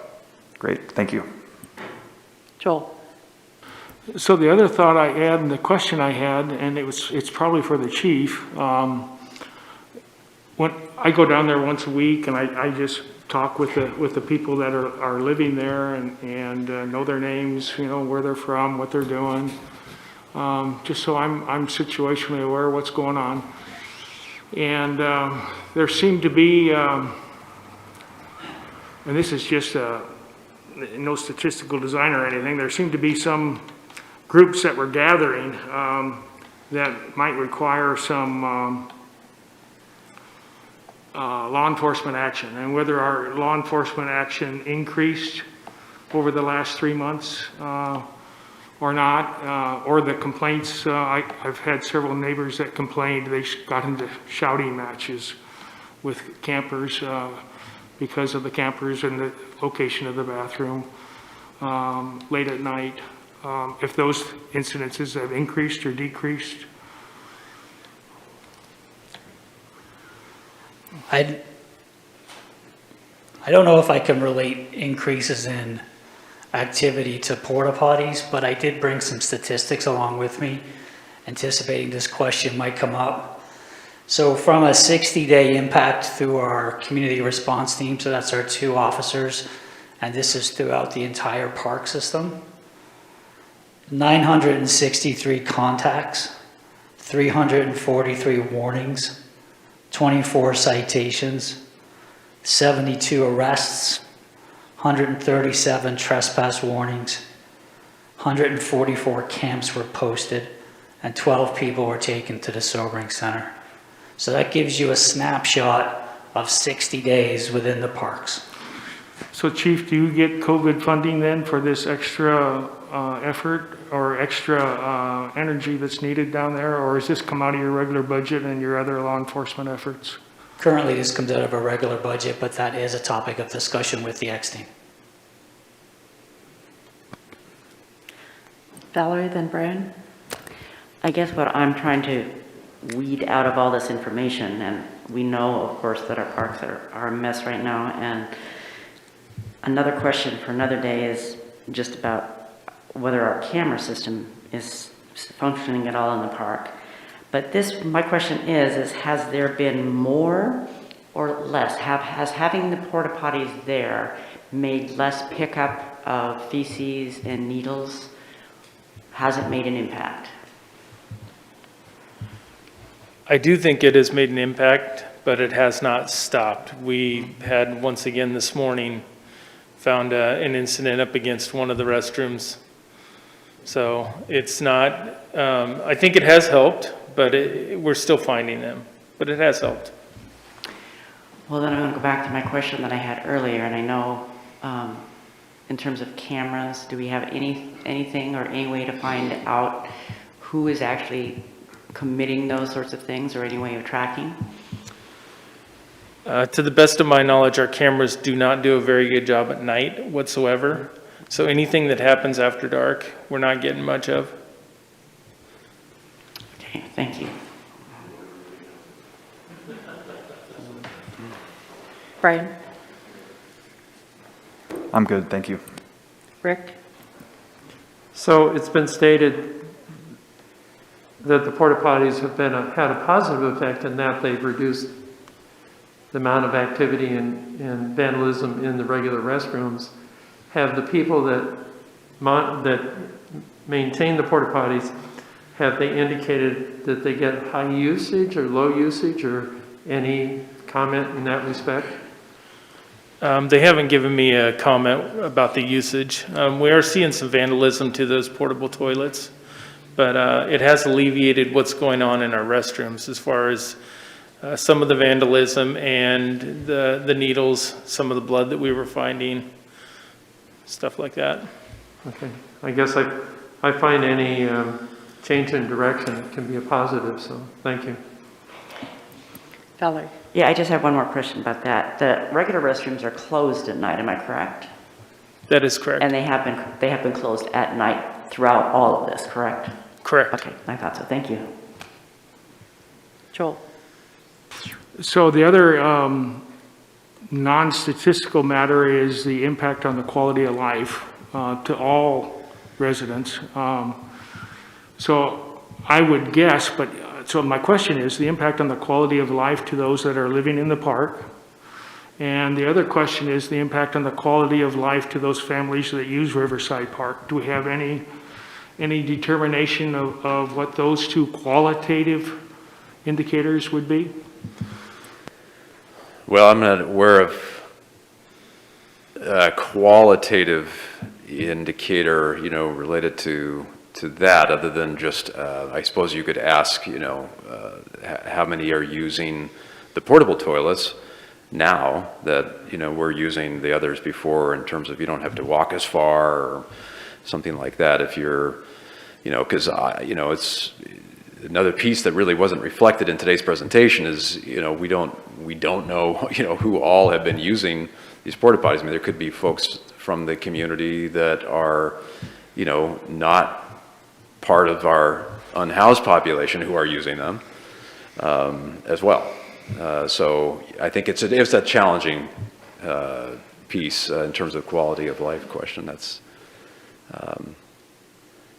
Great, thank you. Joel? So the other thought I had, and the question I had, and it's probably for the chief, when I go down there once a week and I just talk with the people that are living there and know their names, you know, where they're from, what they're doing, just so I'm situationally aware of what's going on. And there seemed to be, and this is just no statistical design or anything, there seemed to be some groups that were gathering that might require some law enforcement action, and whether our law enforcement action increased over the last 3 months or not, or the complaints. I've had several neighbors that complained they got into shouting matches with campers because of the campers and the location of the bathroom late at night. If those incidences have increased or decreased. I don't know if I can relate increases in activity to porta potties, but I did bring some statistics along with me, anticipating this question might come up. So from a 60-day impact through our community response team, so that's our 2 officers, and this is throughout the entire park system, 963 contacts, 343 warnings, 24 citations, 72 arrests, 137 trespass warnings, 144 camps were posted, and 12 people were taken to the sobering center. So that gives you a snapshot of 60 days within the parks. So Chief, do you get COVID funding then for this extra effort or extra energy that's needed down there? Or does this come out of your regular budget and your other law enforcement efforts? Currently, this comes out of a regular budget, but that is a topic of discussion with the X team. Valerie, then Brian? I guess what I'm trying to weed out of all this information, and we know, of course, that our parks are a mess right now, and another question for another day is just about whether our camera system is functioning at all in the park. But my question is has there been more or less? Has having the porta potties there made less pickup of feces and needles? Has it made an impact? I do think it has made an impact, but it has not stopped. We had, once again this morning, found an incident up against one of the restrooms. So it's not, I think it has helped, but we're still finding them, but it has helped. Well, then I'm going to go back to my question that I had earlier, and I know in terms of cameras, do we have anything or any way to find out who is actually committing those sorts of things, or any way of tracking? To the best of my knowledge, our cameras do not do a very good job at night whatsoever. So anything that happens after dark, we're not getting much of. Okay, thank you. Brian? I'm good, thank you. Rick? So it's been stated that the porta potties have had a positive effect in that they've reduced the amount of activity and vandalism in the regular restrooms. Have the people that maintain the porta potties, have they indicated that they get high usage or low usage, or any comment in that respect? They haven't given me a comment about the usage. We are seeing some vandalism to those portable toilets, but it has alleviated what's going on in our restrooms as far as some of the vandalism and the needles, some of the blood that we were finding, stuff like that. Okay, I guess I find any change in direction can be a positive, so thank you. Valerie? Yeah, I just have one more question about that. The regular restrooms are closed at night, am I correct? That is correct. And they have been closed at night throughout all of this, correct? Correct. Okay, I thought so. Thank you. Joel? So the other non-statistical matter is the impact on the quality of life to all residents. So I would guess, so my question is the impact on the quality of life to those that are living in the park. And the other question is the impact on the quality of life to those families that use Riverside Park. Do we have any determination of what those two qualitative indicators would be? Well, I'm not aware of a qualitative indicator, related to that, other than just, I suppose you could ask, how many are using the portable toilets now that, we're using the others before, in terms of you don't have to walk as far or something like that. If you're, because, it's another piece that really wasn't reflected in today's presentation is, we don't know, who all have been using these porta potties. I mean, there could be folks from the community that are, not part of our unhoused population who are using them as well. So I think it's a challenging piece in terms of quality of life question. That's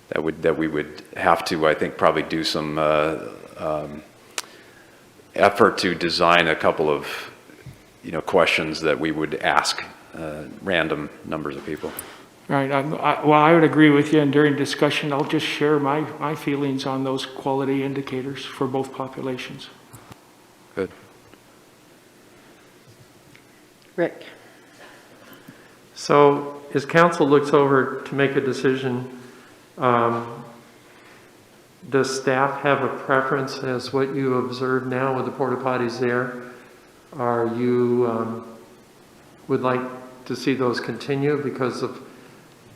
that we would have to, I think, probably do some effort to design a couple of questions that we would ask random numbers of people. Right. Well, I would agree with you, and during discussion, I'll just share my feelings on those quality indicators for both populations. Good. Rick? So as council looks over to make a decision, does staff have a preference as what you observe now with the porta potties there? Are you would like to see those continue because of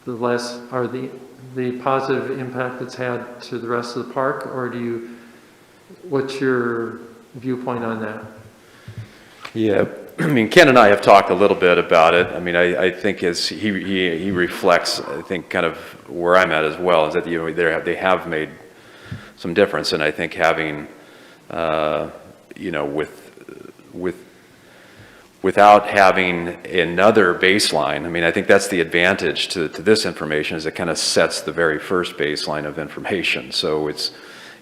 the the positive impact it's had to the rest of the park, or what's your viewpoint on that? Yeah, I mean, Ken and I have talked a little bit about it. I mean, I think as he reflects, I think kind of where I'm at as well, is that they have made some difference, and I think having without having another baseline, I mean, I think that's the advantage to this information, is it kind of sets the very first baseline of information. So it's,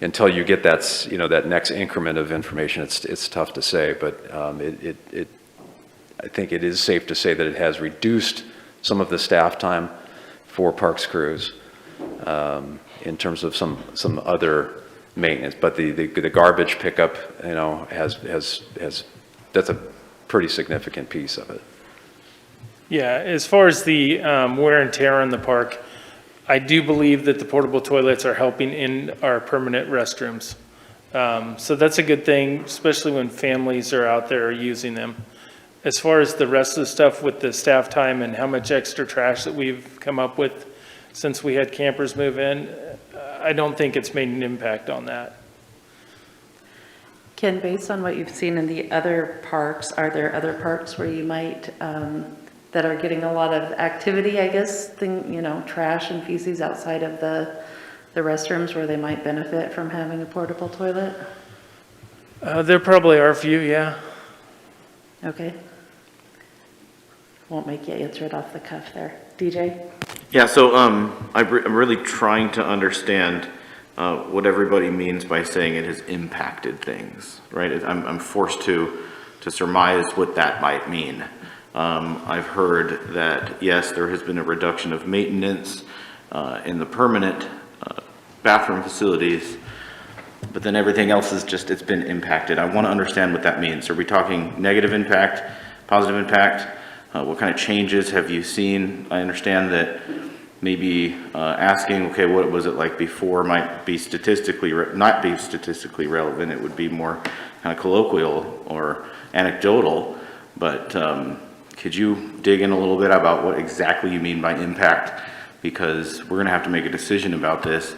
until you get that, that next increment of information, it's tough to say, but I think it is safe to say that it has reduced some of the staff time for parks crews in terms of some other maintenance. But the garbage pickup, has that's a pretty significant piece of it. Yeah, as far as the wear and tear on the park, I do believe that the portable toilets are helping in our permanent restrooms. So that's a good thing, especially when families are out there using them. As far as the rest of the stuff with the staff time and how much extra trash that we've come up with since we had campers move in, I don't think it's made an impact on that. Ken, based on what you've seen in the other parks, are there other parks where you might, that are getting a lot of activity, I guess, trash and feces outside of the restrooms, where they might benefit from having a portable toilet? There probably are a few, yeah. Okay. Won't make you answer it off the cuff there. DJ? Yeah, so I'm really trying to understand what everybody means by saying it has impacted things, right? I'm forced to surmise what that might mean. I've heard that, yes, there has been a reduction of maintenance in the permanent bathroom facilities, but then everything else is just, it's been impacted. I want to understand what that means. Are we talking negative impact, positive impact? What kind of changes have you seen? I understand that maybe asking, okay, what was it like before might be not be statistically relevant. It would be more kind of colloquial or anecdotal, but could you dig in a little bit about what exactly you mean by impact? Because we're gonna have to make a decision about this,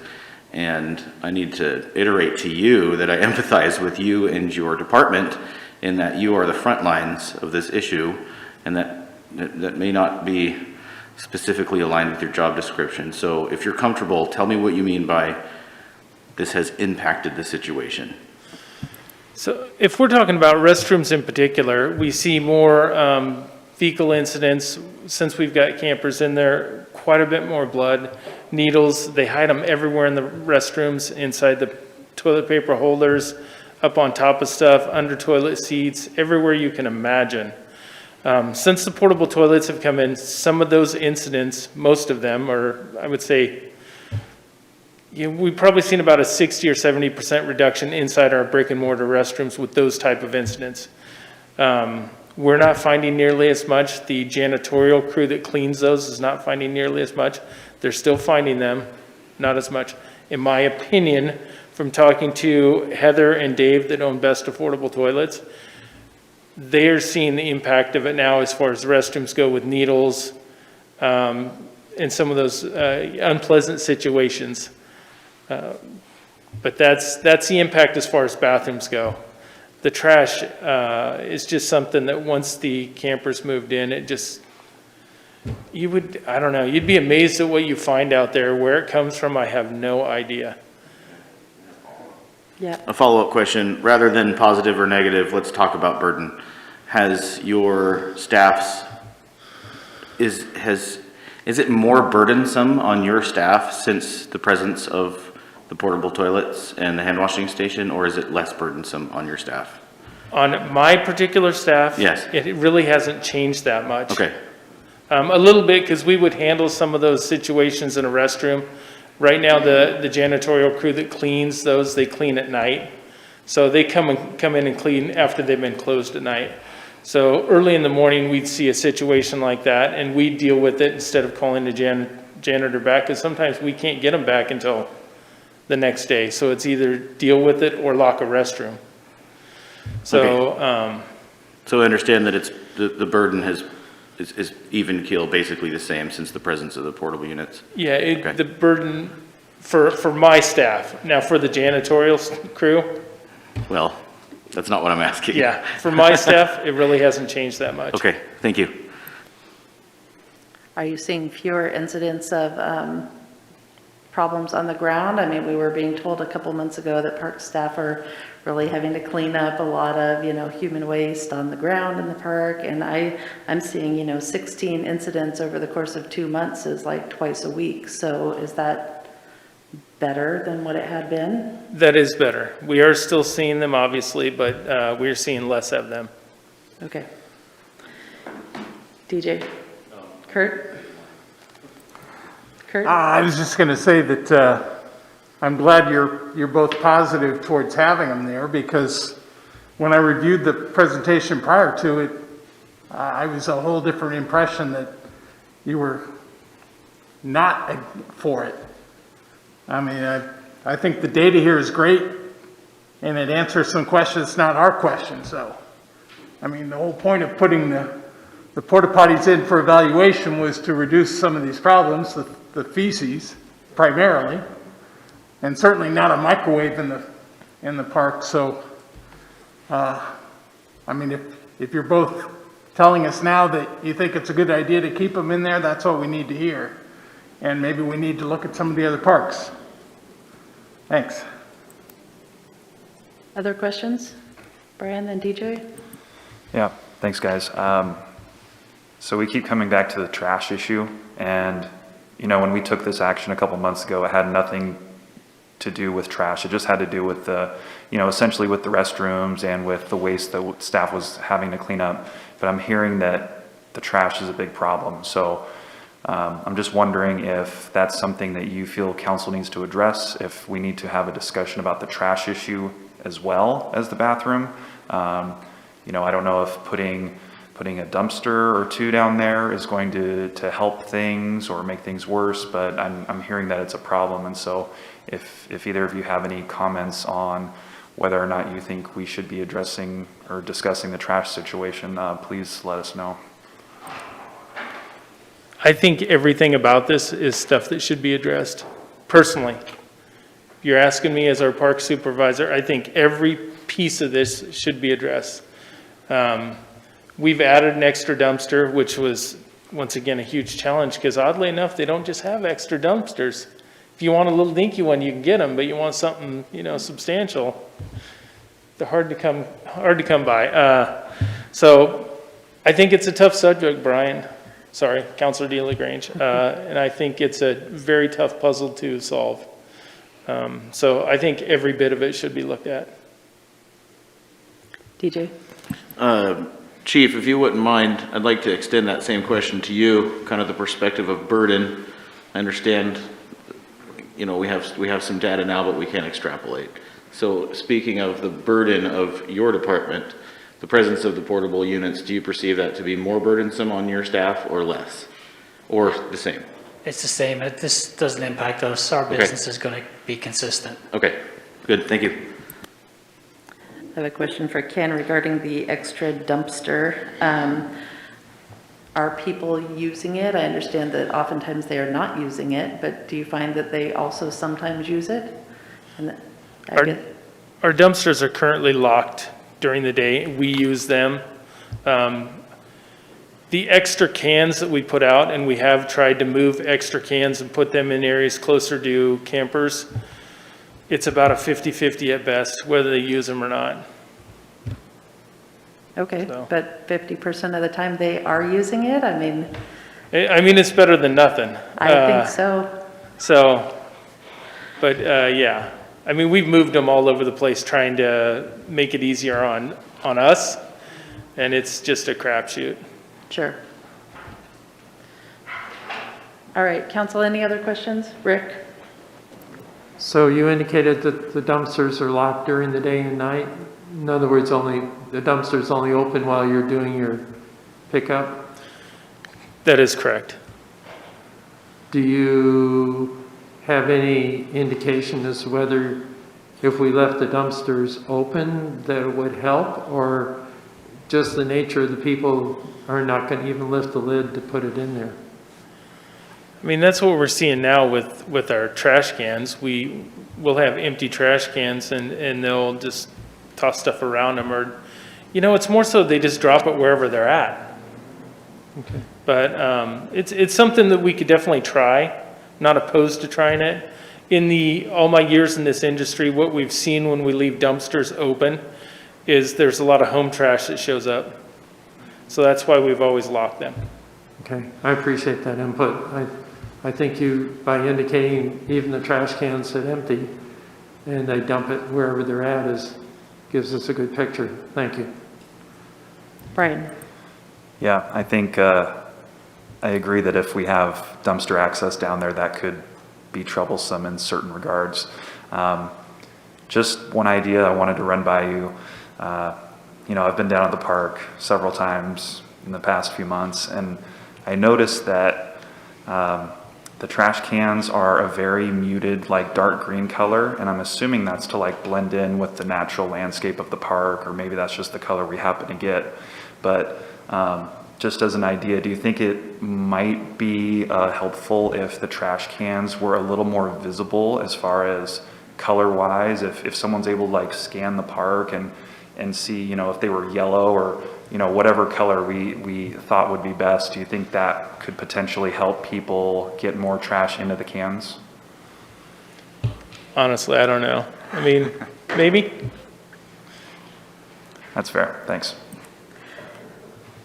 and I need to iterate to you that I empathize with you and your department in that you are the front lines of this issue, and that may not be specifically aligned with your job description. So if you're comfortable, tell me what you mean by this has impacted the situation. So if we're talking about restrooms in particular, we see more fecal incidents since we've got campers in there, quite a bit more blood, needles. They hide them everywhere in the restrooms, inside the toilet paper holders, up on top of stuff, under toilet seats, everywhere you can imagine. Since the portable toilets have come in, some of those incidents, most of them, or I would say, we've probably seen about a 60 or 70% reduction inside our brick and mortar restrooms with those type of incidents. We're not finding nearly as much. The janitorial crew that cleans those is not finding nearly as much. They're still finding them, not as much. In my opinion, from talking to Heather and Dave that own Best Affordable Toilets, they're seeing the impact of it now as far as the restrooms go with needles and some of those unpleasant situations. But that's the impact as far as bathrooms go. The trash is just something that once the campers moved in, it just, I don't know, you'd be amazed at what you find out there. Where it comes from, I have no idea. Yeah. A follow-up question, rather than positive or negative, let's talk about burden. Has your staff's, is it more burdensome on your staff since the presence of the portable toilets and the hand washing station, or is it less burdensome on your staff? On my particular staff, Yes. It really hasn't changed that much. Okay. A little bit, because we would handle some of those situations in a restroom. Right now, the janitorial crew that cleans those, they clean at night. So they come in and clean after they've been closed at night. So early in the morning, we'd see a situation like that, and we'd deal with it instead of calling the janitor back, because sometimes we can't get them back until the next day. So it's either deal with it or lock a restroom. So, Okay. So I understand that it's, the burden is even keel, basically the same since the presence of the portable units. yeah, Okay. the burden for my staff. Now for the janitorial crew, Well, that's not what I'm asking. yeah, for my staff, it really hasn't changed that much. Okay, thank you. Are you seeing fewer incidents of problems on the ground? I mean, we were being told a couple months ago that park staff are really having to clean up a lot of, human waste on the ground in the park. And I'm seeing, 16 incidents over the course of 2 months is like twice a week. So is that better than what it had been? That is better. We are still seeing them, obviously, but we're seeing less of them. Okay. DJ? Kurt? Kurt? I was just going to say that I'm glad you're both positive towards having them there, because when I reviewed the presentation prior to it, I was a whole different impression that you were not for it. I mean, I think the data here is great, and it answers some questions, not our questions. So, I mean, the whole point of putting the porta potties in for evaluation was to reduce some of these problems, the feces primarily, and certainly not a microwave in the park. So, I mean, if you're both telling us now that you think it's a good idea to keep them in there, that's what we need to hear. And maybe we need to look at some of the other parks. Thanks. Other questions? Brian and DJ? Yeah, thanks, guys. So we keep coming back to the trash issue, and, when we took this action a couple months ago, it had nothing to do with trash. It just had to do with the, essentially with the restrooms and with the waste that staff was having to clean up. But I'm hearing that the trash is a big problem. So I'm just wondering if that's something that you feel council needs to address, if we need to have a discussion about the trash issue as well as the bathroom. I don't know if putting a dumpster or two down there is going to help things or make things worse, but I'm hearing that it's a problem. And so if either of you have any comments on whether or not you think we should be addressing or discussing the trash situation, please let us know. I think everything about this is stuff that should be addressed, personally. You're asking me as our park supervisor, I think every piece of this should be addressed. We've added an extra dumpster, which was once again, a huge challenge, because oddly enough, they don't just have extra dumpsters. If you want a little dinky one, you can get them, but you want something, substantial, they're hard to come by. So I think it's a tough subject, Brian. Sorry, Councilor DeLaGrange. And I think it's a very tough puzzle to solve. So I think every bit of it should be looked at. DJ? Chief, if you wouldn't mind, I'd like to extend that same question to you, kind of the perspective of burden. I understand, we have some data now, but we can't extrapolate. So speaking of the burden of your department, the presence of the portable units, do you perceive that to be more burdensome on your staff or less? Or the same? It's the same. This doesn't impact us. Our business is going to be consistent. Okay, good, thank you. I have a question for Ken regarding the extra dumpster. Are people using it? I understand that oftentimes they are not using it, but do you find that they also sometimes use it? And Our dumpsters are currently locked during the day. We use them. The extra cans that we put out, and we have tried to move extra cans and put them in areas closer to campers, it's about a 50-50 at best, whether they use them or not. Okay, So. but 50% of the time they are using it? I mean, It's better than nothing. I think so. So, but yeah, we've moved them all over the place trying to make it easier on us, and it's just a crapshoot. Sure. All right, council, any other questions? Rick? So you indicated that the dumpsters are locked during the day and night? In other words, the dumpster's only open while you're doing your pickup? That is correct. Do you have any indication as to whether if we left the dumpsters open that it would help, or just the nature of the people are not going to even lift the lid to put it in there? That's what we're seeing now with our trash cans. We'll have empty trash cans and they'll just toss stuff around them, or, it's more so they just drop it wherever they're at. Okay. But it's something that we could definitely try, not opposed to trying it. In all my years in this industry, what we've seen when we leave dumpsters open is there's a lot of home trash that shows up. So that's why we've always locked them. Okay, I appreciate that input. I think you, by indicating even the trash cans sit empty and they dump it wherever they're at, gives us a good picture. Thank you. Brian? Yeah, I think I agree that if we have dumpster access down there, that could be troublesome in certain regards. Just one idea I wanted to run by you. I've been down at the park several times in the past few months, and I noticed that the trash cans are a very muted, dark green color, and I'm assuming that's to blend in with the natural landscape of the park, or maybe that's just the color we happen to get. But just as an idea, do you think it might be helpful if the trash cans were a little more visible as far as color-wise? If someone's able to scan the park and see, if they were yellow or whatever color we thought would be best, do you think that could potentially help people get more trash into the cans? Honestly, I don't know. Maybe. That's fair. Thanks.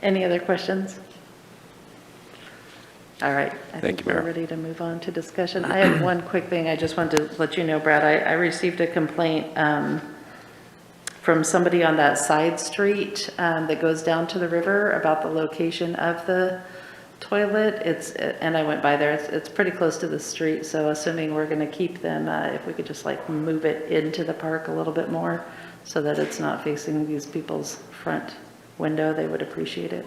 Any other questions? All right. I Thank think you, Mayor. we're ready to move on to discussion. I have one quick thing I just wanted to let you know, Brad. I received a complaint from somebody on that side street that goes down to the river about the location of the toilet. And I went by there. It's pretty close to the street, so assuming we're going to keep them, if we could just move it into the park a little bit more so that it's not facing these people's front window, they would appreciate it.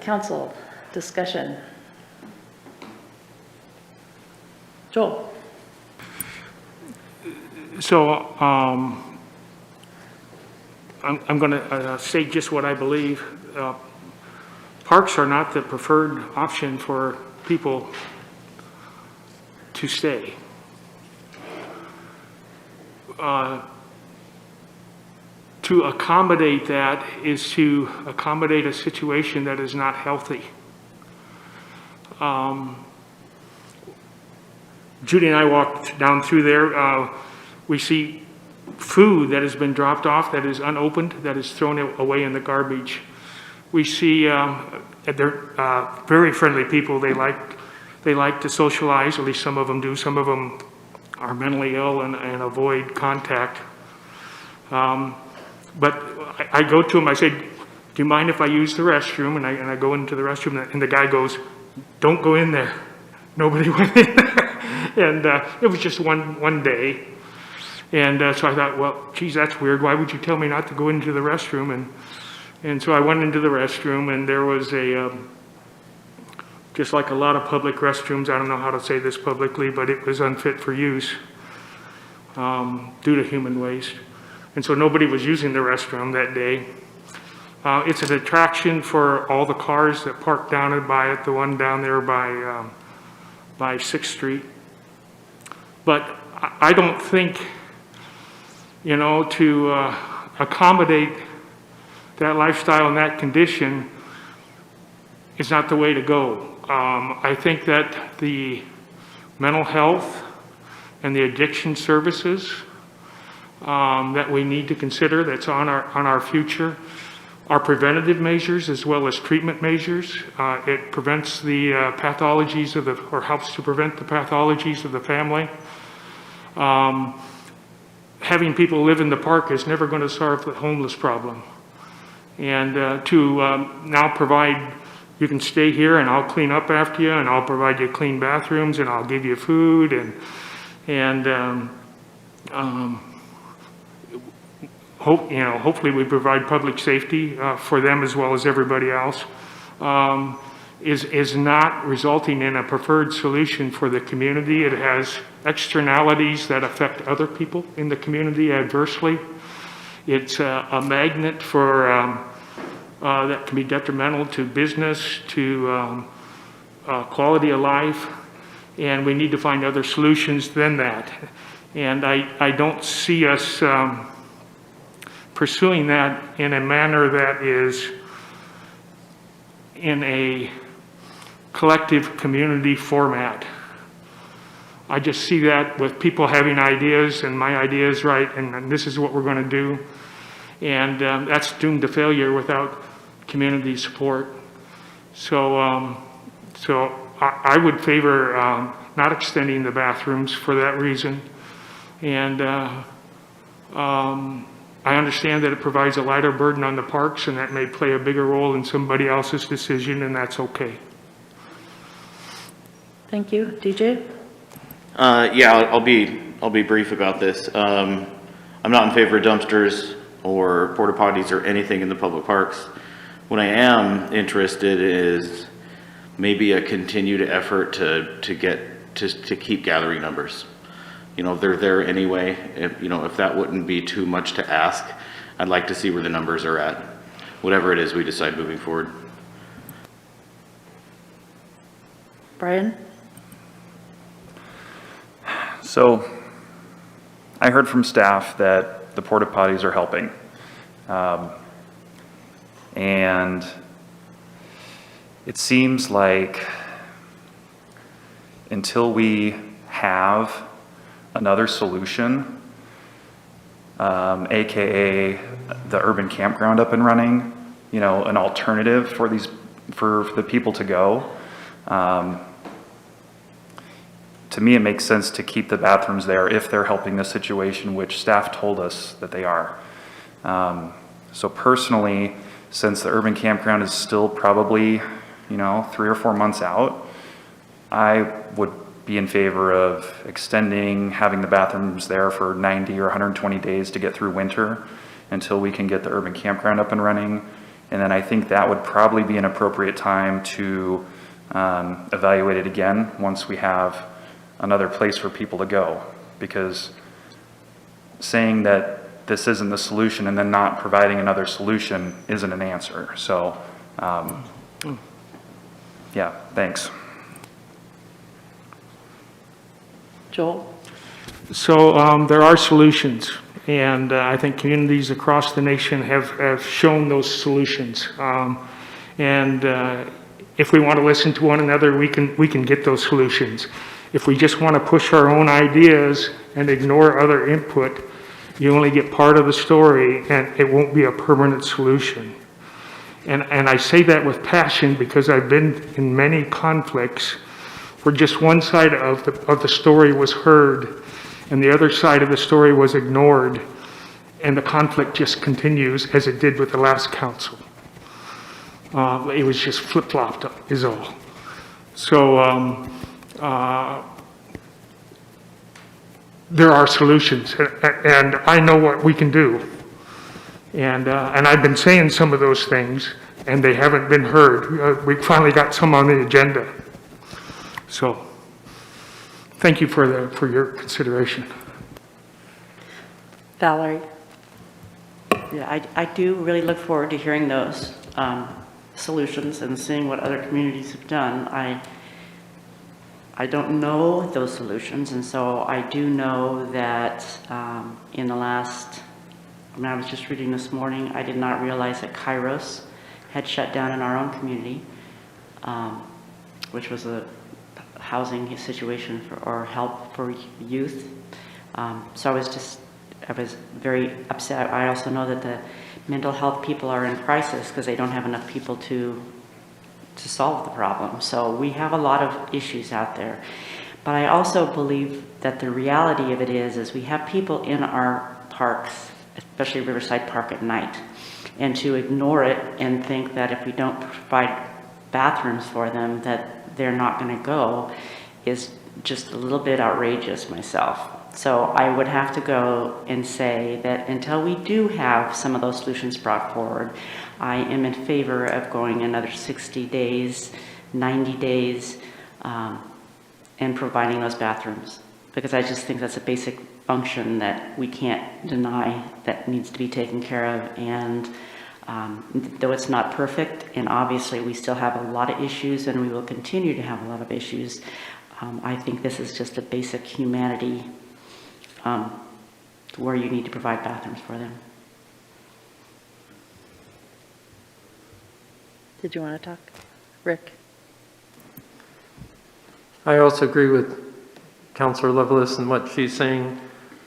Council discussion. Joel? So, I'm going to say just what I believe. Parks are not the preferred option for people to stay. to accommodate that is to accommodate a situation that is not healthy. Judy and I walked down through there. We see food that has been dropped off that is unopened, that is thrown away in the garbage. We see they're very friendly people. They like to socialize, at least some of them do. Some of them are mentally ill and avoid contact. But I go to them, I say, do you mind if I use the restroom? And I go into the restroom, and the guy goes, don't go in there. Nobody went in there. And it was just one day. And so I thought, well, geez, that's weird. Why would you tell me not to go into the restroom? And so I went into the restroom, and there was just like a lot of public restrooms, I don't know how to say this publicly, but it was unfit for use due to human waste. And so nobody was using the restroom that day. It's an attraction for all the cars that park down by it, the one down there by 6th Street. But I don't think, to accommodate that lifestyle and that condition is not the way to go. I think that the mental health and the addiction services that we need to consider, that's on our future, are preventative measures as well as treatment measures. It prevents the pathologies or helps to prevent the pathologies of the family. Having people live in the park is never going to solve the homeless problem. And to now provide, you can stay here and I'll clean up after you, and I'll provide you clean bathrooms, and I'll give you food, hopefully we provide public safety for them as well as everybody else, is not resulting in a preferred solution for the community. It has externalities that affect other people in the community adversely. It's a magnet for that can be detrimental to business, to quality of life, and we need to find other solutions than that. And I don't see us pursuing that in a manner that is in a collective community format. I just see that with people having ideas, and my idea is right, and this is what we're going to do. And that's doomed to failure without community support. So I would favor not extending the bathrooms for that reason. And I understand that it provides a lighter burden on the parks, and that may play a bigger role in somebody else's decision, and that's okay. Thank you. DJ? Yeah, I'll be brief about this. I'm not in favor of dumpsters or porta potties or anything in the public parks. What I am interested is maybe a continued effort to keep gathering numbers. They're there anyway. If that wouldn't be too much to ask, I'd like to see where the numbers are at, whatever it is we decide moving forward. Brian? So I heard from staff that the porta potties are helping. And it seems like until we have another solution, AKA the urban campground up and running, an alternative for the people to go, to me, it makes sense to keep the bathrooms there if they're helping the situation, which staff told us that they are. So personally, since the urban campground is still probably, 3 or 4 months out, I would be in favor of extending, having the bathrooms there for 90 or 120 days to get through winter until we can get the urban campground up and running. And then I think that would probably be an appropriate time to evaluate it again once we have another place for people to go, because saying that this isn't the solution and then not providing another solution isn't an answer. So, yeah, thanks. Joel? So there are solutions, And I think communities across the nation have shown those solutions. If we want to listen to one another, we can get those solutions. If we just want to push our own ideas and ignore other input, you only get part of the story, and it won't be a permanent solution. And I say that with passion because I've been in many conflicts where just one side of the story was heard and the other side of the story was ignored, and the conflict just continues as it did with the last council. It was just flip-flopped is all. So there are solutions, and I know what we can do. And I've been saying some of those things, and they haven't been heard. We finally got some on the agenda. So, thank you for your consideration. Valerie? Yeah, I do really look forward to hearing those solutions and seeing what other communities have done. I don't know those solutions, and so I do know that in the last, I was just reading this morning, I did not realize that Kairos had shut down in our own community, which was a housing situation or help for youth. So I was very upset. I also know that the mental health people are in crisis because they don't have enough people to solve the problem. So we have a lot of issues out there. But I also believe that the reality of it is we have people in our parks, especially Riverside Park at night, and to ignore it and think that if we don't provide bathrooms for them that they're not going to go is just a little bit outrageous myself. So I would have to go and say that until we do have some of those solutions brought forward, I am in favor of going another 60 days, 90 days, and providing those bathrooms. Because I just think that's a basic function that we can't deny that needs to be taken care of. And though it's not perfect, and obviously we still have a lot of issues and we will continue to have a lot of issues, I think this is just a basic humanity where you need to provide bathrooms for them. Did you want to talk? Rick? I also agree with Councilor Lovelace and what she's saying.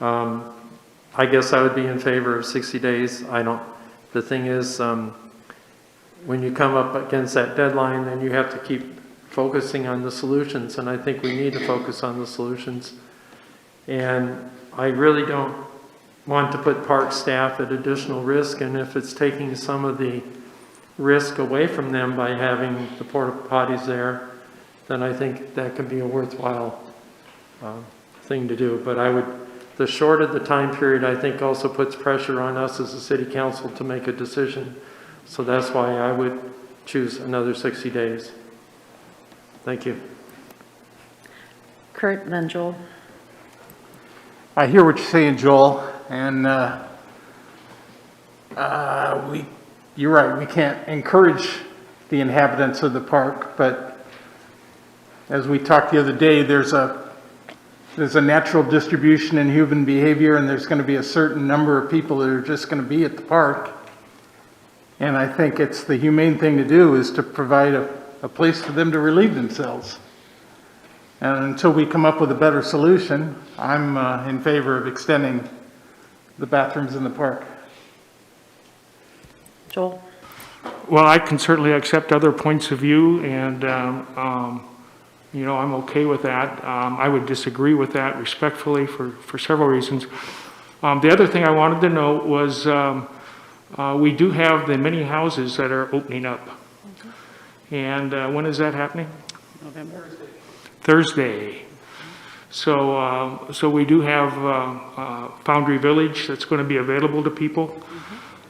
I guess I would be in favor of 60 days. The thing is, when you come up against that deadline, then you have to keep focusing on the solutions, and I think we need to focus on the solutions. And I really don't want to put park staff at additional risk, and if it's taking some of the risk away from them by having the porta potties there, then I think that could be a worthwhile thing to do. But the shorter the time period, I think also puts pressure on us as a city council to make a decision. So that's why I would choose another 60 days. Thank you. Kurt, then Joel. I hear what you're saying, Joel, and you're right, we can't encourage the inhabitants of the park, but as we talked the other day, there's a natural distribution in human behavior, and there's going to be a certain number of people that are just going to be at the park. And I think it's the humane thing to do is to provide a place for them to relieve themselves. And until we come up with a better solution, I'm in favor of extending the bathrooms in the park. Joel? Well, I can certainly accept other points of view, and I'm okay with that. I would disagree with that respectfully for several reasons. The other thing I wanted to note was we do have the many houses that are opening up. And when is that happening? November. Thursday. So we do have Foundry Village that's going to be available to people.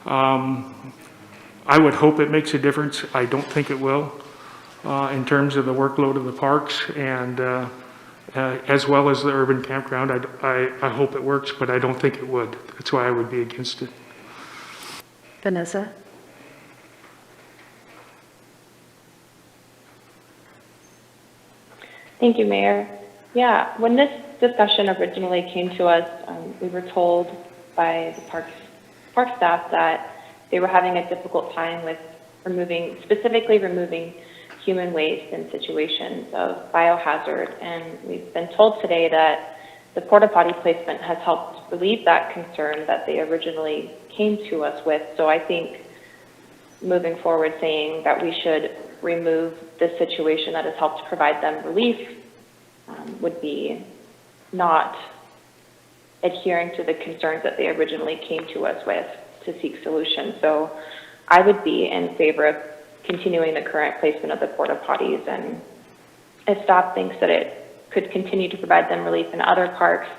I would hope it makes a difference. I don't think it will in terms of the workload of the parks and as well as the urban campground. I hope it works, but I don't think it would. That's why I would be against it. Vanessa? Thank you, Mayor. Yeah, when this discussion originally came to us, we were told by the park staff that they were having a difficult time with specifically removing human waste in situations of biohazard. And we've been told today that the porta potty placement has helped relieve that concern that they originally came to us with. So I think moving forward, saying that we should remove this situation that has helped provide them relief would be not adhering to the concerns that they originally came to us with to seek solutions. So I would be in favor of continuing the current placement of the porta potties, and if staff thinks that it could continue to provide them relief in other parks,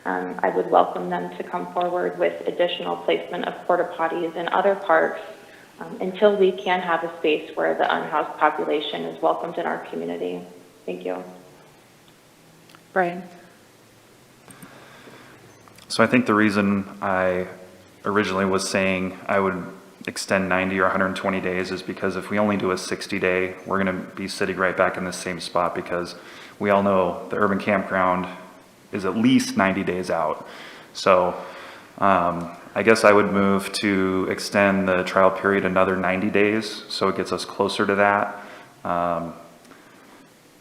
I would welcome them to come forward with additional placement of porta potties in other parks until we can have a space where the unhoused population is welcomed in our community. Thank you. Brian? So I think the reason I originally was saying I would extend 90 or 120 days is because if we only do a 60-day, we're going to be sitting right back in the same spot, because we all know the urban campground is at least 90 days out. So I guess I would move to extend the trial period another 90 days, so it gets us closer to that,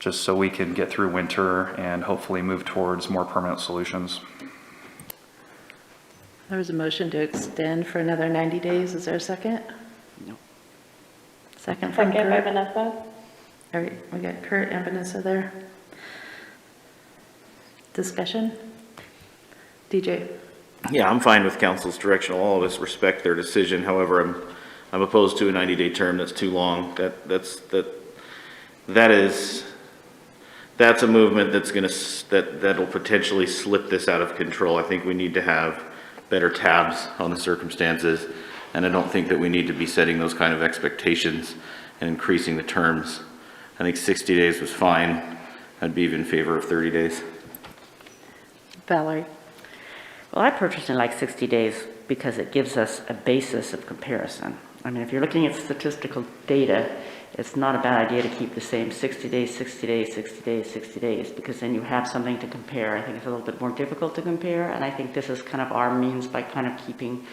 just so we can get through winter and hopefully move towards more permanent solutions. There was a motion to extend for another 90 days. Is there a second? No. Second from Second by Kurt? Vanessa. All right, we got Kurt and Vanessa there. Discussion? DJ? Yeah, I'm fine with council's direction. All of us respect their decision. However, I'm opposed to a 90-day term. That's too long. That's a movement that'll potentially slip this out of control. I think we need to have better tabs on the circumstances, and I don't think that we need to be setting those kind of expectations and increasing the terms. I think 60 days was fine. I'd be even in favor of 30 days. Valerie? Well, I personally like 60 days because it gives us a basis of comparison. I mean, if you're looking at statistical data, it's not a bad idea to keep the same 60 days, 60 days, 60 days, 60 days, because then you have something to compare. I think it's a little bit more difficult to compare, and I think this is kind of our means by kind of keeping,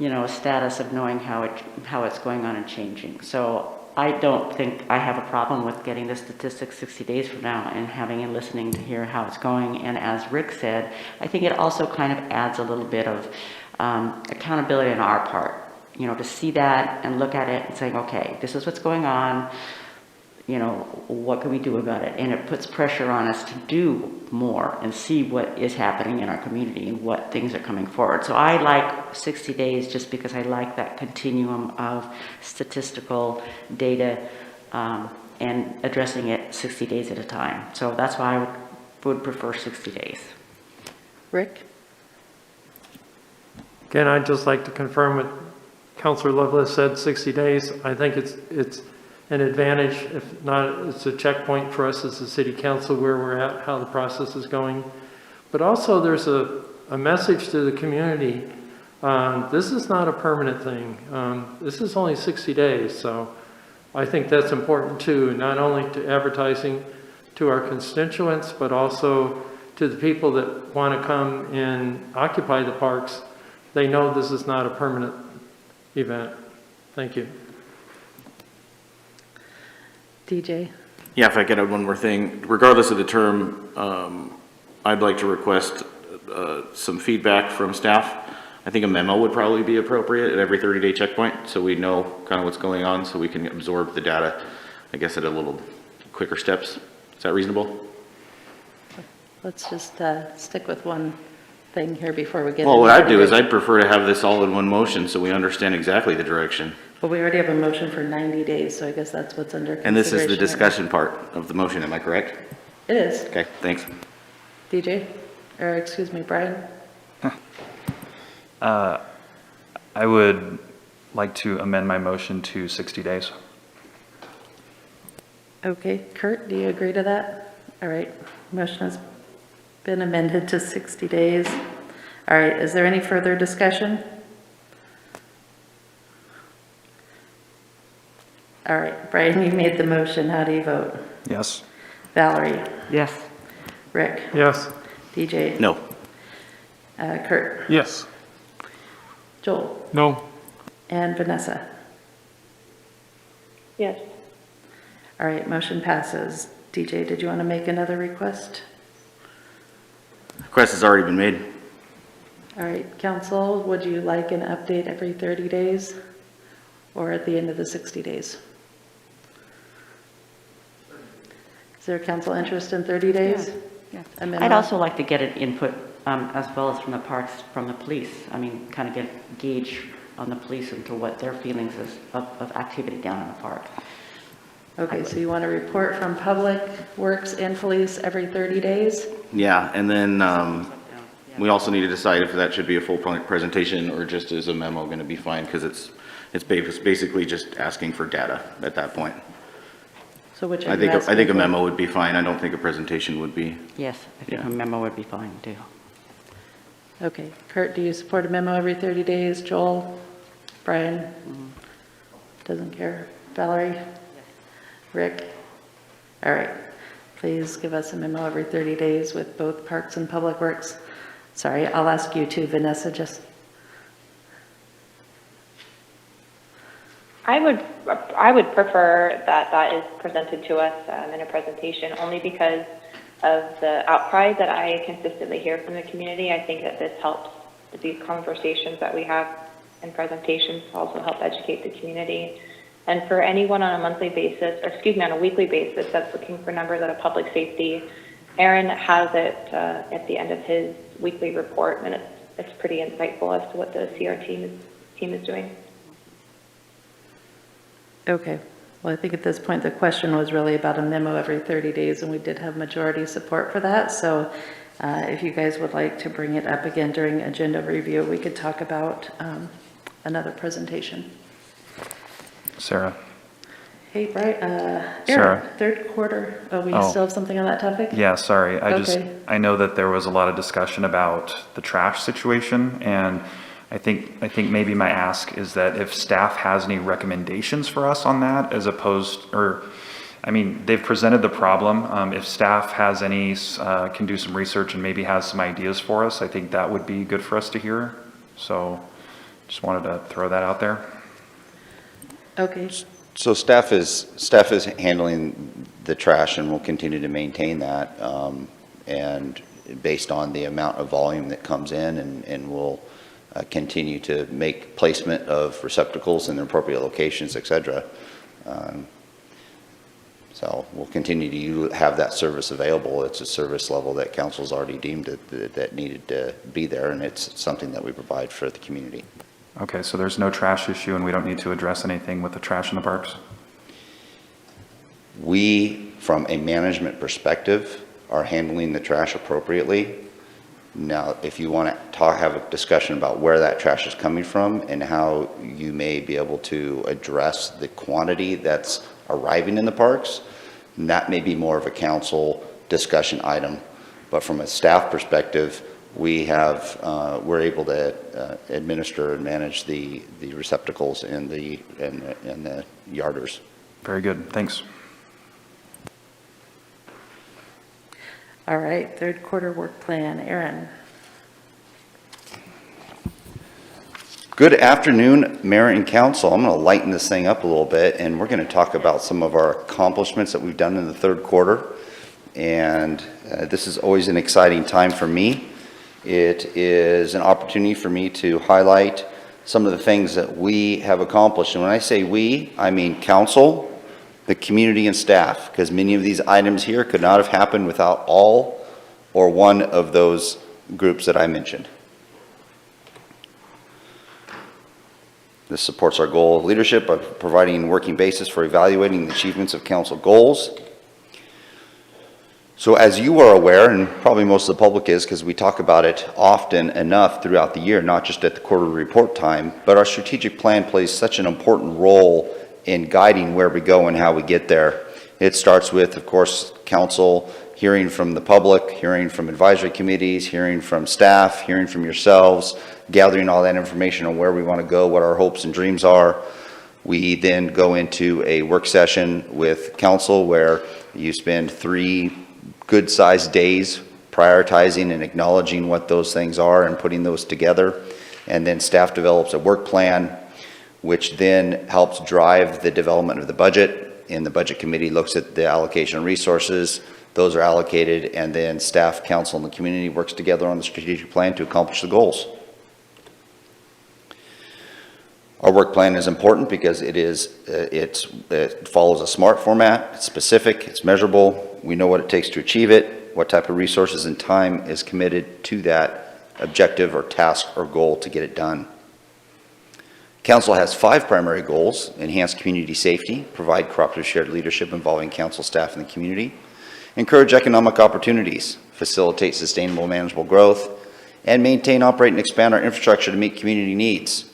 a status of knowing how it's going on and changing. So I don't think I have a problem with getting the statistics 60 days from now and having and listening to hear how it's going. And as Rick said, I think it also kind of adds a little bit of accountability on our part. To see that and look at it and saying, okay, this is what's going on, what can we do about it? And it puts pressure on us to do more and see what is happening in our community and what things are coming forward. So I like 60 days just because I like that continuum of statistical data and addressing it 60 days at a time. So that's why I would prefer 60 days. Rick? Again, I'd just like to confirm what Councilor Lovelace said, 60 days. I think it's an advantage. If not, it's a checkpoint for us as a city council where we're at, how the process is going. But also there's a message to the community. This is not a permanent thing. This is only 60 days. So I think that's important too, not only to advertising to our constituents, but also to the people that want to come and occupy the parks. They know this is not a permanent event. Thank you. DJ? Yeah, if I could add one more thing. Regardless of the term, I'd like to request some feedback from staff. I think a memo would probably be appropriate at every 30-day checkpoint, so we know kind of what's going on, so we can absorb the data, I guess, at a little quicker steps. Is that reasonable? Let's just stick with one thing here before we get. Well, what into I'd do the is I'd prefer to have this all in one motion so we understand exactly the direction. Well, we already have a motion for 90 days, so I guess that's what's under consideration. And this is the right now. discussion part of the motion, am I correct? It is. Okay, thanks. DJ? Or excuse me, Brian? I would like to amend my motion to 60 days. Okay, Kurt, do you agree to that? All right, motion has been amended to 60 days. All right, is there any further discussion? All right, Brian, you made the motion. How do you vote? Yes. Valerie? Yes. Rick? Yes. DJ? No. Kurt? Yes. Joel, No. and Vanessa. Yes. All right, motion passes. DJ, did you want to make another request? Request has already been made. All right, council, would you like an update every 30 days or at the end of the 60 days? Is there council interest in 30 days? Yeah. A memo? I'd also like to get an input, as well as from the parks, from the police. I mean, kind of get gauge on the police into what their feelings is of activity down in the park. Okay, so you want a report from Public Works and Police every 30 days? Yeah, and then, we also need to decide if that should be a full presentation or just is a memo gonna be fine, because it's basically just asking for data at that point. So which are I you think, I asking think a for? memo would be fine. I don't think a presentation would be. Yes, I think Yeah. a memo would be fine too. Okay, Kurt, do you support a memo every 30 days? Joel? Brian? Doesn't care. Valerie? Rick? All right, please give us a memo every 30 days with both Parks and Public Works. Sorry, I'll ask you too, Vanessa, just. I would prefer that that is presented to us in a presentation, only because of the outcry that I consistently hear from the community. I think that this helps these conversations that we have and presentations also help educate the community. And for anyone on a monthly basis, or excuse me, on a weekly basis that's looking for numbers out of public safety, Aaron has it at the end of his weekly report, and it's pretty insightful as to what the CR team is doing. Okay, well, I think at this point, the question was really about a memo every 30 days, and we did have majority support for that. So if you guys would like to bring it up again during agenda review, we could talk about another presentation. Sarah? Hey, Brian, Aaron, Sarah. third quarter, we Oh. still have something on that topic? Yeah, sorry. Okay. I know that there was a lot of discussion about the trash situation, and I think maybe my ask is that if staff has any recommendations for us on that, as opposed, or, I mean, they've presented the problem. If staff has any, can do some research and maybe has some ideas for us, I think that would be good for us to hear. So just wanted to throw that out there. Okay, So staff is handling the trash and will continue to maintain that, and based on the amount of volume that comes in, and will continue to make placement of receptacles in the appropriate locations, et cetera. So we'll continue to have that service available. It's a service level that council's already deemed that needed to be there, and it's something that we provide for the community. Okay, so there's no trash issue and we don't need to address anything with the trash in the parks? We, from a management perspective, are handling the trash appropriately. Now, if you want to have a discussion about where that trash is coming from and how you may be able to address the quantity that's arriving in the parks, that may be more of a council discussion item. But from a staff perspective, we're able to administer and manage the receptacles and the yarders. Very good, thanks. all right, third quarter work plan, Aaron. Good afternoon, Mayor and Council. I'm going to lighten this thing up a little bit, and we're going to talk about some of our accomplishments that we've done in the third quarter. And this is always an exciting time for me. It is an opportunity for me to highlight some of the things that we have accomplished. And when I say we, I mean council, the community, and staff, because many of these items here could not have happened without all or one of those groups that I mentioned. This supports our goal of leadership of providing a working basis for evaluating the achievements of council goals. So as you are aware, and probably most of the public is, because we talk about it often enough throughout the year, not just at the quarterly report time, but our strategic plan plays such an important role in guiding where we go and how we get there. It starts with, of course, council, hearing from the public, hearing from advisory committees, hearing from staff, hearing from yourselves, gathering all that information on where we want to go, what our hopes and dreams are. We then go into a work session with council where you spend 3 good-sized days prioritizing and acknowledging what those things are and putting those together. And then staff develops a work plan, which then helps drive the development of the budget. And the budget committee looks at the allocation of resources. Those are allocated, and then staff, council, and the community works together on the strategic plan to accomplish the goals. Our work plan is important because it follows a SMART format. It's specific, it's measurable. We know what it takes to achieve it, what type of resources and time is committed to that objective or task or goal to get it done. Council has 5 primary goals: enhance community safety, provide cooperative shared leadership involving council staff and the community, encourage economic opportunities, facilitate sustainable manageable growth, and maintain, operate, and expand our infrastructure to meet community needs.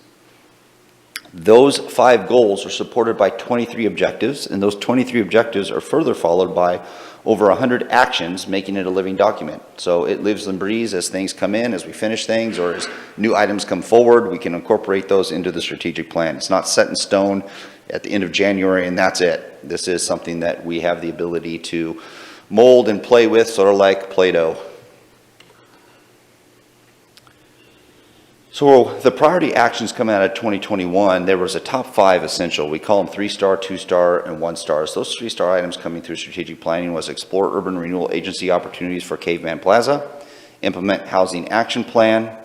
Those 5 goals are supported by 23 objectives, and those 23 objectives are further followed by over 100 actions, making it a living document. So it lives and breathes as things come in, as we finish things, or as new items come forward. We can incorporate those into the strategic plan. It's not set in stone at the end of January and that's it. This is something that we have the ability to mold and play with, sort of like Play-Doh. So the priority actions coming out of 2021, there was a top 5 essential. We call them 3-star, 2-star, and 1-stars. Those 3-star items coming through strategic planning was explore urban renewal agency opportunities for Caveman Plaza, implement housing action plan,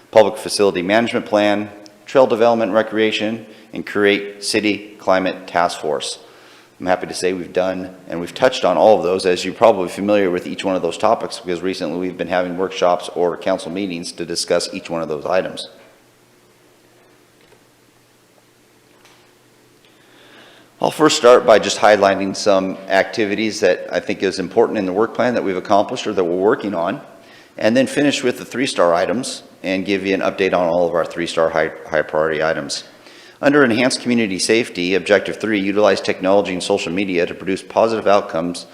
public facility management plan, trail development and recreation, and create city climate task force. I'm happy to say we've done and we've touched on all of those, as you're probably familiar with each one of those topics, because recently we've been having workshops or council meetings to discuss each one of those items. I'll first start by just highlighting some activities that I think is important in the work plan that we've accomplished or that we're working on, and then finish with the 3-star items and give you an update on all of our 3-star high priority items. Under enhanced community safety, objective 3, utilize technology and social media to produce positive outcomes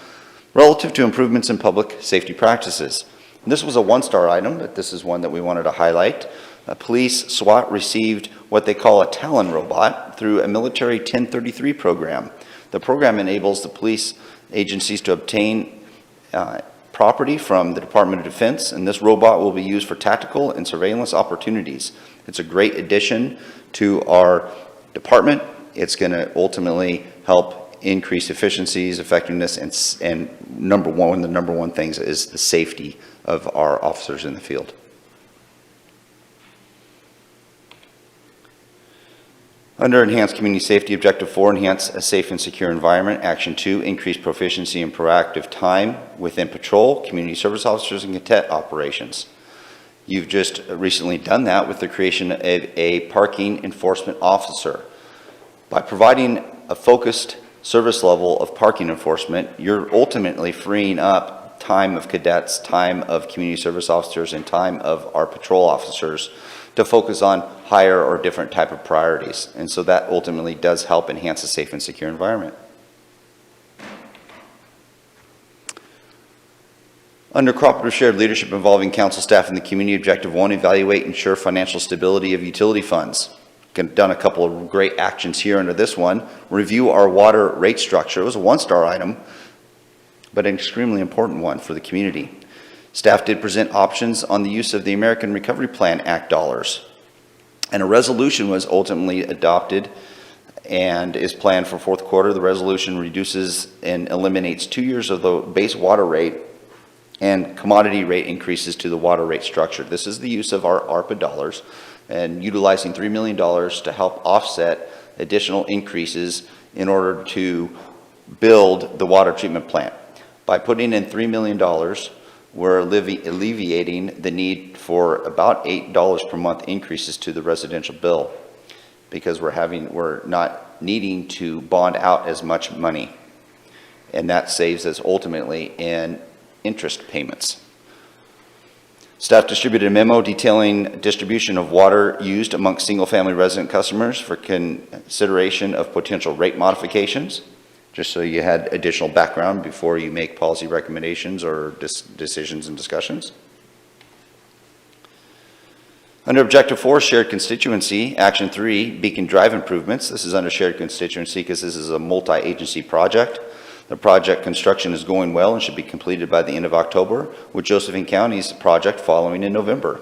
relative to improvements in public safety practices. And this was a 1-star item, but this is one that we wanted to highlight. Police SWAT received what they call a Talon robot through a military 1033 program. The program enables the police agencies to obtain property from the Department of Defense, and this robot will be used for tactical and surveillance opportunities. It's a great addition to our department. It's going to ultimately help increase efficiencies, effectiveness, and the number one things is the safety of our officers in the field. Under enhanced community safety, objective 4, enhance a safe and secure environment. Action 2, increase proficiency and proactive time within patrol, community service officers, and cadet operations. You've just recently done that with the creation of a parking enforcement officer. By providing a focused service level of parking enforcement, you're ultimately freeing up time of cadets, time of community service officers, and time of our patrol officers to focus on higher or different type of priorities. And so that ultimately does help enhance a safe and secure environment. Under cooperative shared leadership involving council staff and the community, objective 1, evaluate and ensure financial stability of utility funds. Done a couple of great actions here under this one. Review our water rate structure. It was a 1-star item, but an extremely important one for the community. Staff did present options on the use of the American Recovery Plan Act dollars, and a resolution was ultimately adopted and is planned for 4th quarter. The resolution reduces and eliminates 2 years of the base water rate and commodity rate increases to the water rate structure. This is the use of our ARPA dollars and utilizing $3 million to help offset additional increases in order to build the water treatment plant. By putting in $3 million, we're alleviating the need for about $8 per month increases to the residential bill, because we're not needing to bond out as much money, and that saves us ultimately in interest payments. Staff distributed a memo detailing distribution of water used amongst single-family resident customers for consideration of potential rate modifications, just so you had additional background before you make policy recommendations or decisions and discussions. Under objective 4, shared constituency, action 3, Beacon Drive improvements. This is under shared constituency because this is a multi-agency project. The project construction is going well and should be completed by the end of October, with Josephine County's project following in November.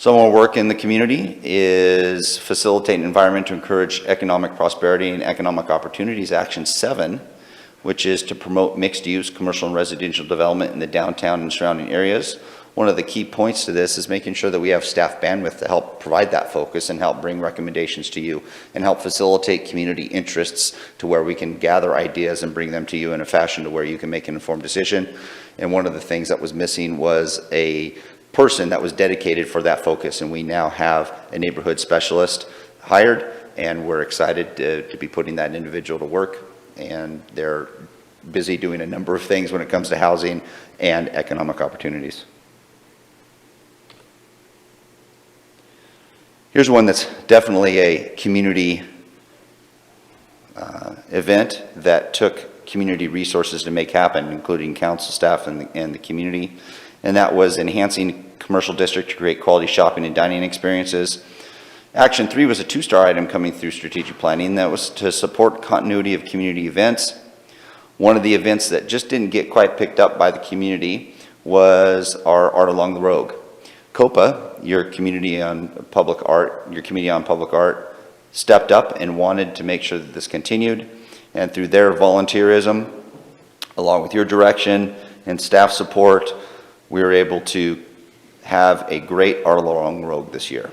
Some of our work in the community is facilitate an environment to encourage economic prosperity and economic opportunities. Action 7, which is to promote mixed use commercial and residential development in the downtown and surrounding areas. One of the key points to this is making sure that we have staff bandwidth to help provide that focus and help bring recommendations to you and help facilitate community interests to where we can gather ideas and bring them to you in a fashion to where you can make an informed decision. And one of the things that was missing was a person that was dedicated for that focus, and we now have a neighborhood specialist hired, and we're excited to be putting that individual to work, and they're busy doing a number of things when it comes to housing and economic opportunities. Here's one that's definitely a community event that took community resources to make happen, including council staff and the community, and that was enhancing commercial district to create quality shopping and dining experiences. Action 3 was a 2-star item coming through strategic planning that was to support continuity of community events. One of the events that just didn't get quite picked up by the community was our Art Along the Road. COPA, your community on public art, stepped up and wanted to make sure that this continued, and through their volunteerism, along with your direction and staff support, we were able to have a great Art Along the Road this year.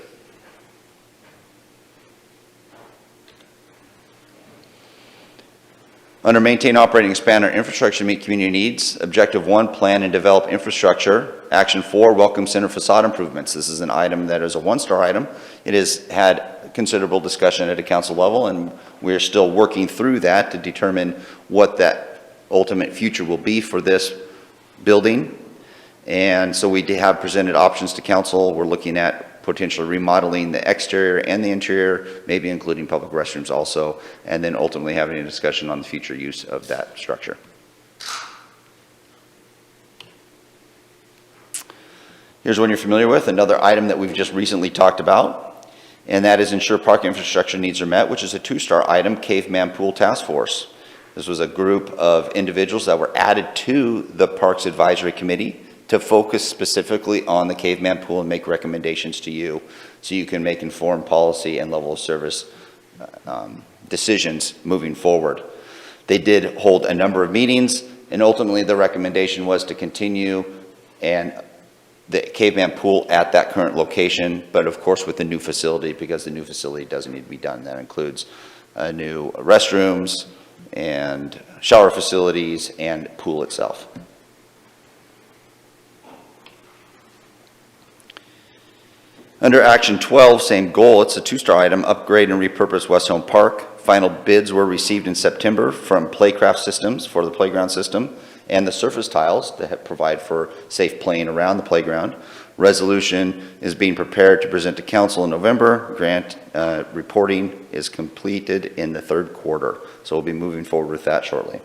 Under maintain, operate, and expand our infrastructure to meet community needs. Objective 1, plan and develop infrastructure. Action 4, welcome center facade improvements. This is an item that is a 1-star item. It has had considerable discussion at a council level, and we're still working through that to determine what that ultimate future will be for this building. And so we have presented options to council. We're looking at potentially remodeling the exterior and the interior, maybe including public restrooms also, and then ultimately having a discussion on the future use of that structure. Here's one you're familiar with, another item that we've just recently talked about, and that is ensure park infrastructure needs are met, which is a 2-star item, Caveman Pool Task Force. This was a group of individuals that were added to the Parks Advisory Committee to focus specifically on the Caveman Pool and make recommendations to you so you can make informed policy and level of service decisions moving forward. They did hold a number of meetings, and ultimately the recommendation was to continue and the Caveman Pool at that current location, but of course with the new facility, because the new facility doesn't need to be done. That includes new restrooms and shower facilities and pool itself. Under Action 12, same goal, it's a 2-star item, upgrade and repurpose West Home Park. Final bids were received in September from Playcraft Systems for the playground system and the surface tiles that provide for safe playing around the playground. Resolution is being prepared to present to council in November. Grant reporting is completed in the 3rd quarter, so we'll be moving forward with that shortly.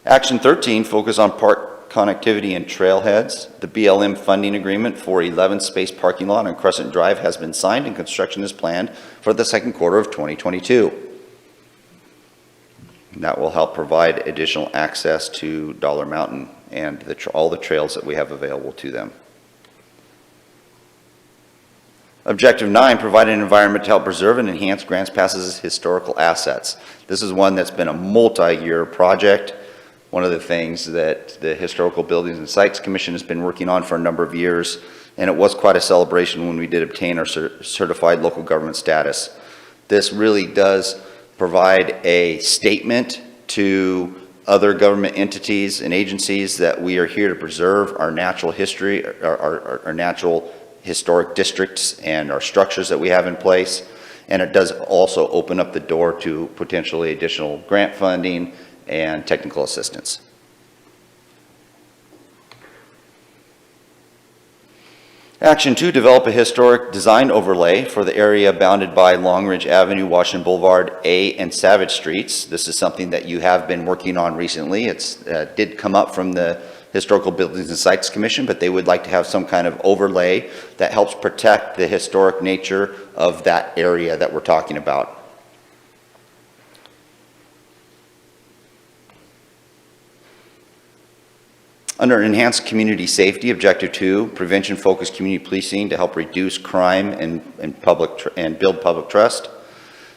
Action 13, focus on park connectivity and trailheads. The BLM funding agreement for 11 space parking lot on Crescent Drive has been signed and construction is planned for the 2nd quarter of 2022. And that will help provide additional access to Dollar Mountain and all the trails that we have available to them. Objective 9, provide an environment to help preserve and enhance Grants Pass's historical assets. This is one that's been a multi-year project. One of the things that the Historical Buildings and Sites Commission has been working on for a number of years, and it was quite a celebration when we did obtain our certified local government status. This really does provide a statement to other government entities and agencies that we are here to preserve our natural history, our natural historic districts and our structures that we have in place. And it does also open up the door to potentially additional grant funding and technical assistance. Action 2, develop a historic design overlay for the area bounded by Long Ridge Avenue, Washington Boulevard, A and Savage Streets. This is something that you have been working on recently. It's did come up from the Historical Buildings and Sites Commission, but they would like to have some kind of overlay that helps protect the historic nature of that area that we're talking about. Under enhanced community safety, objective 2, prevention-focused community policing to help reduce crime and build public trust.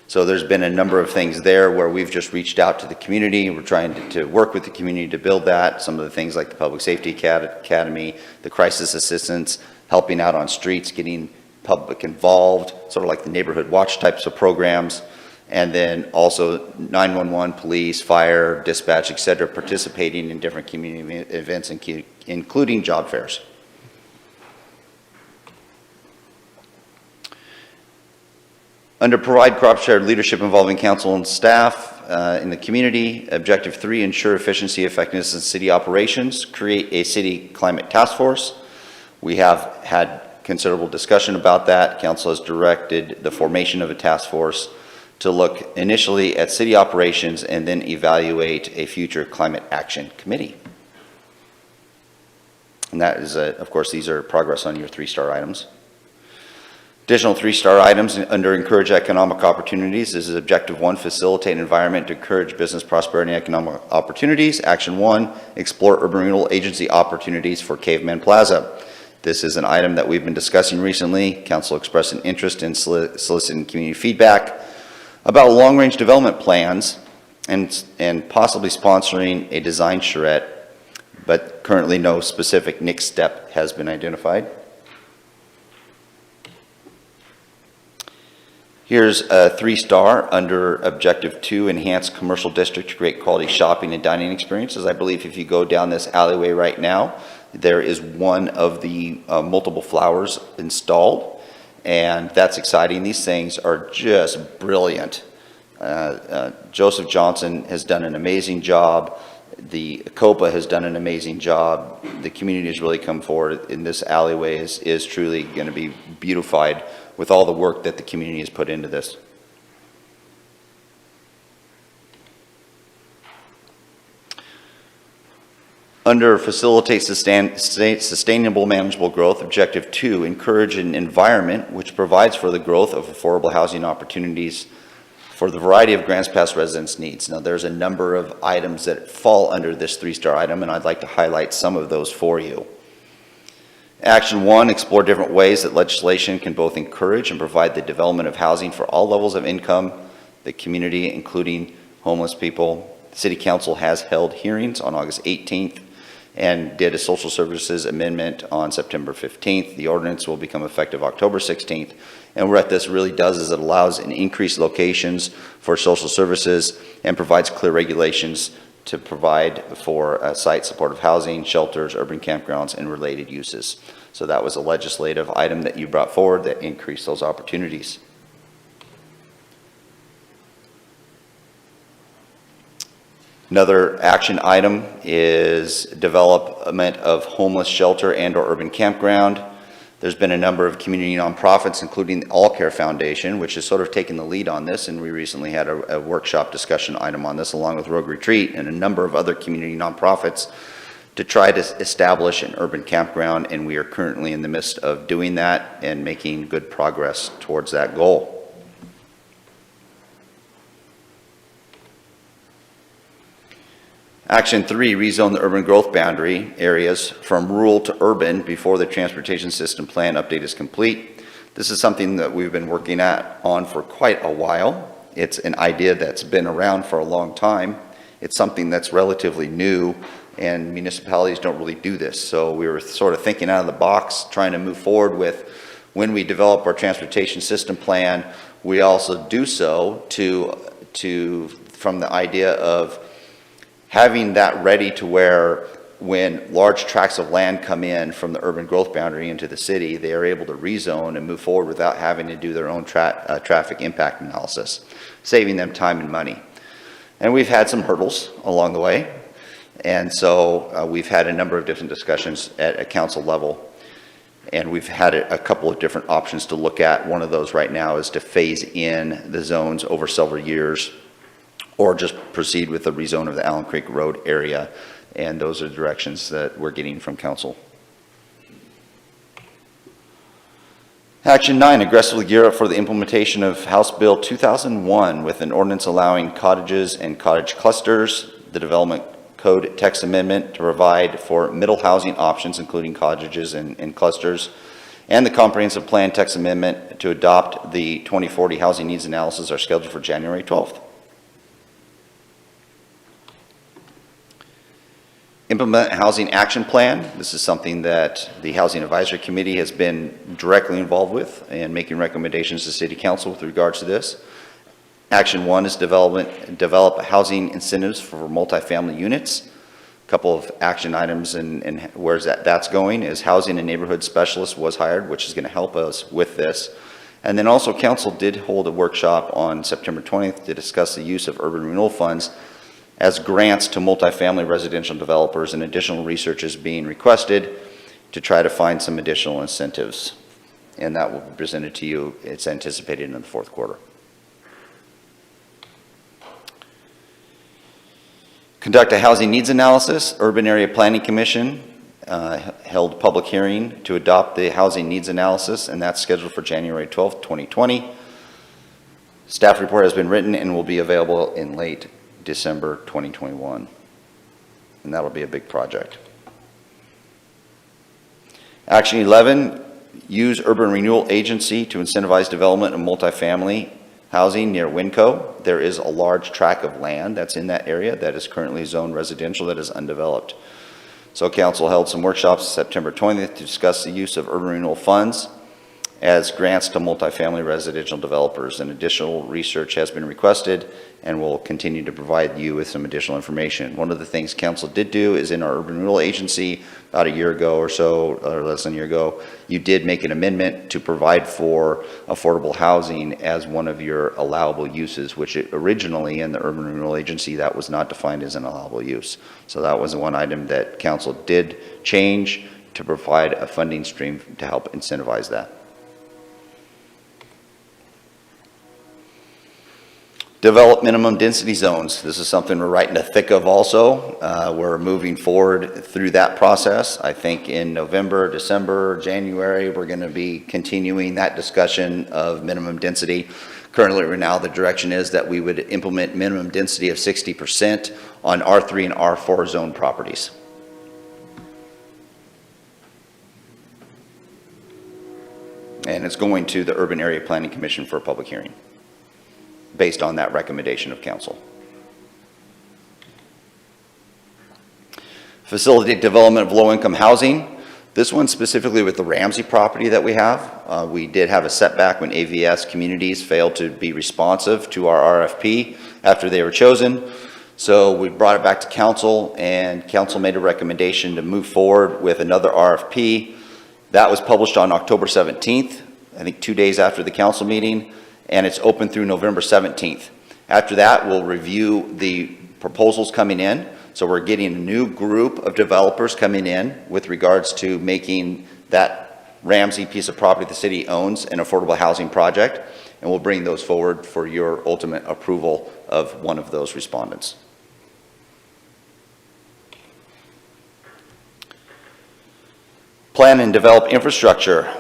So there's been a number of things there where we've just reached out to the community. We're trying to work with the community to build that. Some of the things like the Public Safety Academy, the crisis assistance, helping out on streets, getting public involved, sort of like the neighborhood watch types of programs. And then also 911, police, fire, dispatch, et cetera, participating in different community events, including job fairs. Under provide crop-shared leadership involving council and staff in the community, objective 3, ensure efficiency, effectiveness in city operations, create a city climate task force. We have had considerable discussion about that. Council has directed the formation of a task force to look initially at city operations and then evaluate a future climate action committee. And that is, of course, these are progress on your 3-star items. Additional 3-star items under encourage economic opportunities. This is objective 1, facilitate an environment to encourage business prosperity and economic opportunities. Action 1, explore urban renewal agency opportunities for Caveman Plaza. This is an item that we've been discussing recently. Council expressed an interest in soliciting community feedback about long-range development plans and possibly sponsoring a design charrette, but currently no specific next step has been identified. Here's a 3-star under objective 2, enhance commercial district to create quality shopping and dining experiences. I believe if you go down this alleyway right now, there is one of the multiple flowers installed, and that's exciting. These things are just brilliant. Joseph Johnson has done an amazing job. The COPA has done an amazing job. The community has really come forward, and this alleyway is truly going to be beautified with all the work that the community has put into this. Under facilitate sustainable manageable growth, objective 2, encourage an environment which provides for the growth of affordable housing opportunities for the variety of Grants Pass residents' needs. Now, there's a number of items that fall under this 3-star item, and I'd like to highlight some of those for you. Action 1, explore different ways that legislation can both encourage and provide the development of housing for all levels of income, the community, including homeless people. The City Council has held hearings on August 18th and did a social services amendment on September 15th. The ordinance will become effective October 16th. And what this really does is it allows an increased locations for social services and provides clear regulations to provide for site supportive housing, shelters, urban campgrounds, and related uses. So that was a legislative item that you brought forward that increased those opportunities. Another action item is development of homeless shelter and or urban campground. There's been a number of community nonprofits, including the All Care Foundation, which has sort of taken the lead on this, and we recently had a workshop discussion item on this, along with Rogue Retreat and a number of other community nonprofits, to try to establish an urban campground, and we are currently in the midst of doing that and making good progress towards that goal. Action 3, rezone the urban growth boundary areas from rural to urban before the transportation system plan update is complete. This is something that we've been working on for quite a while. It's an idea that's been around for a long time. It's something that's relatively new, and municipalities don't really do this. So we were sort of thinking out of the box, trying to move forward with, when we develop our transportation system plan, we also do so from the idea of having that ready to where when large tracts of land come in from the urban growth boundary into the city, they are able to rezone and move forward without having to do their own traffic impact analysis, saving them time and money. And we've had some hurdles along the way. And so we've had a number of different discussions at a council level, and we've had a couple of different options to look at. One of those right now is to phase in the zones over several years, or just proceed with the rezone of the Allen Creek Road area. And those are the directions that we're getting from council. Action 9, aggressively gear up for the implementation of House Bill 2001 with an ordinance allowing cottages and cottage clusters, the development Code text amendment to provide for middle housing options, including cottages and clusters, and the comprehensive plan text amendment to adopt the 2040 housing needs analysis are scheduled for January 12th. Implement a housing action plan. This is something that the Housing Advisory Committee has been directly involved with and making recommendations to City Council with regards to this. Action 1 is develop housing incentives for multifamily units. A couple of action items and where's that's going is housing and neighborhood specialist was hired, which is going to help us with this. And then also council did hold a workshop on September 20th to discuss the use of urban renewal funds as grants to multifamily residential developers, and additional research is being requested to try to find some additional incentives. And that will be presented to you. It's anticipated in the fourth quarter. Conduct a housing needs analysis. Urban Area Planning Commission held public hearing to adopt the housing needs analysis, and that's scheduled for January 12th, 2020. Staff report has been written and will be available in late December 2021, and that'll be a big project. Action 11, use urban renewal agency to incentivize development of multifamily housing near Winco. There is a large tract of land that's in that area that is currently zoned residential that is undeveloped. So council held some workshops September 20th to discuss the use of urban renewal funds as grants to multifamily residential developers, and additional research has been requested and will continue to provide you with some additional information. One of the things council did do is in our urban renewal agency about a year ago or so, or less than a year ago, you did make an amendment to provide for affordable housing as one of your allowable uses, which originally in the urban renewal agency that was not defined as an allowable use. So that was one item that council did change to provide a funding stream to help incentivize that. Develop minimum density zones. This is something we're right in the thick of also. We're moving forward through that process. I think in November, December, January, we're going to be continuing that discussion of minimum density. Currently, right now, the direction is that we would implement minimum density of 60% on R3 and R4 zone properties. And it's going to the Urban Area Planning Commission for a public hearing, based on that recommendation of council. Facilitate development of low-income housing. This one specifically with the Ramsey property that we have. We did have a setback when AVS communities failed to be responsive to our RFP after they were chosen. So we brought it back to council, and council made a recommendation to move forward with another RFP. That was published on October 17th, I think 2 days after the council meeting, and it's open through November 17th. After that, we'll review the proposals coming in. So we're getting a new group of developers coming in with regards to making that Ramsey piece of property the city owns an affordable housing project, and we'll bring those forward for your ultimate approval of one of those respondents. Plan and develop infrastructure.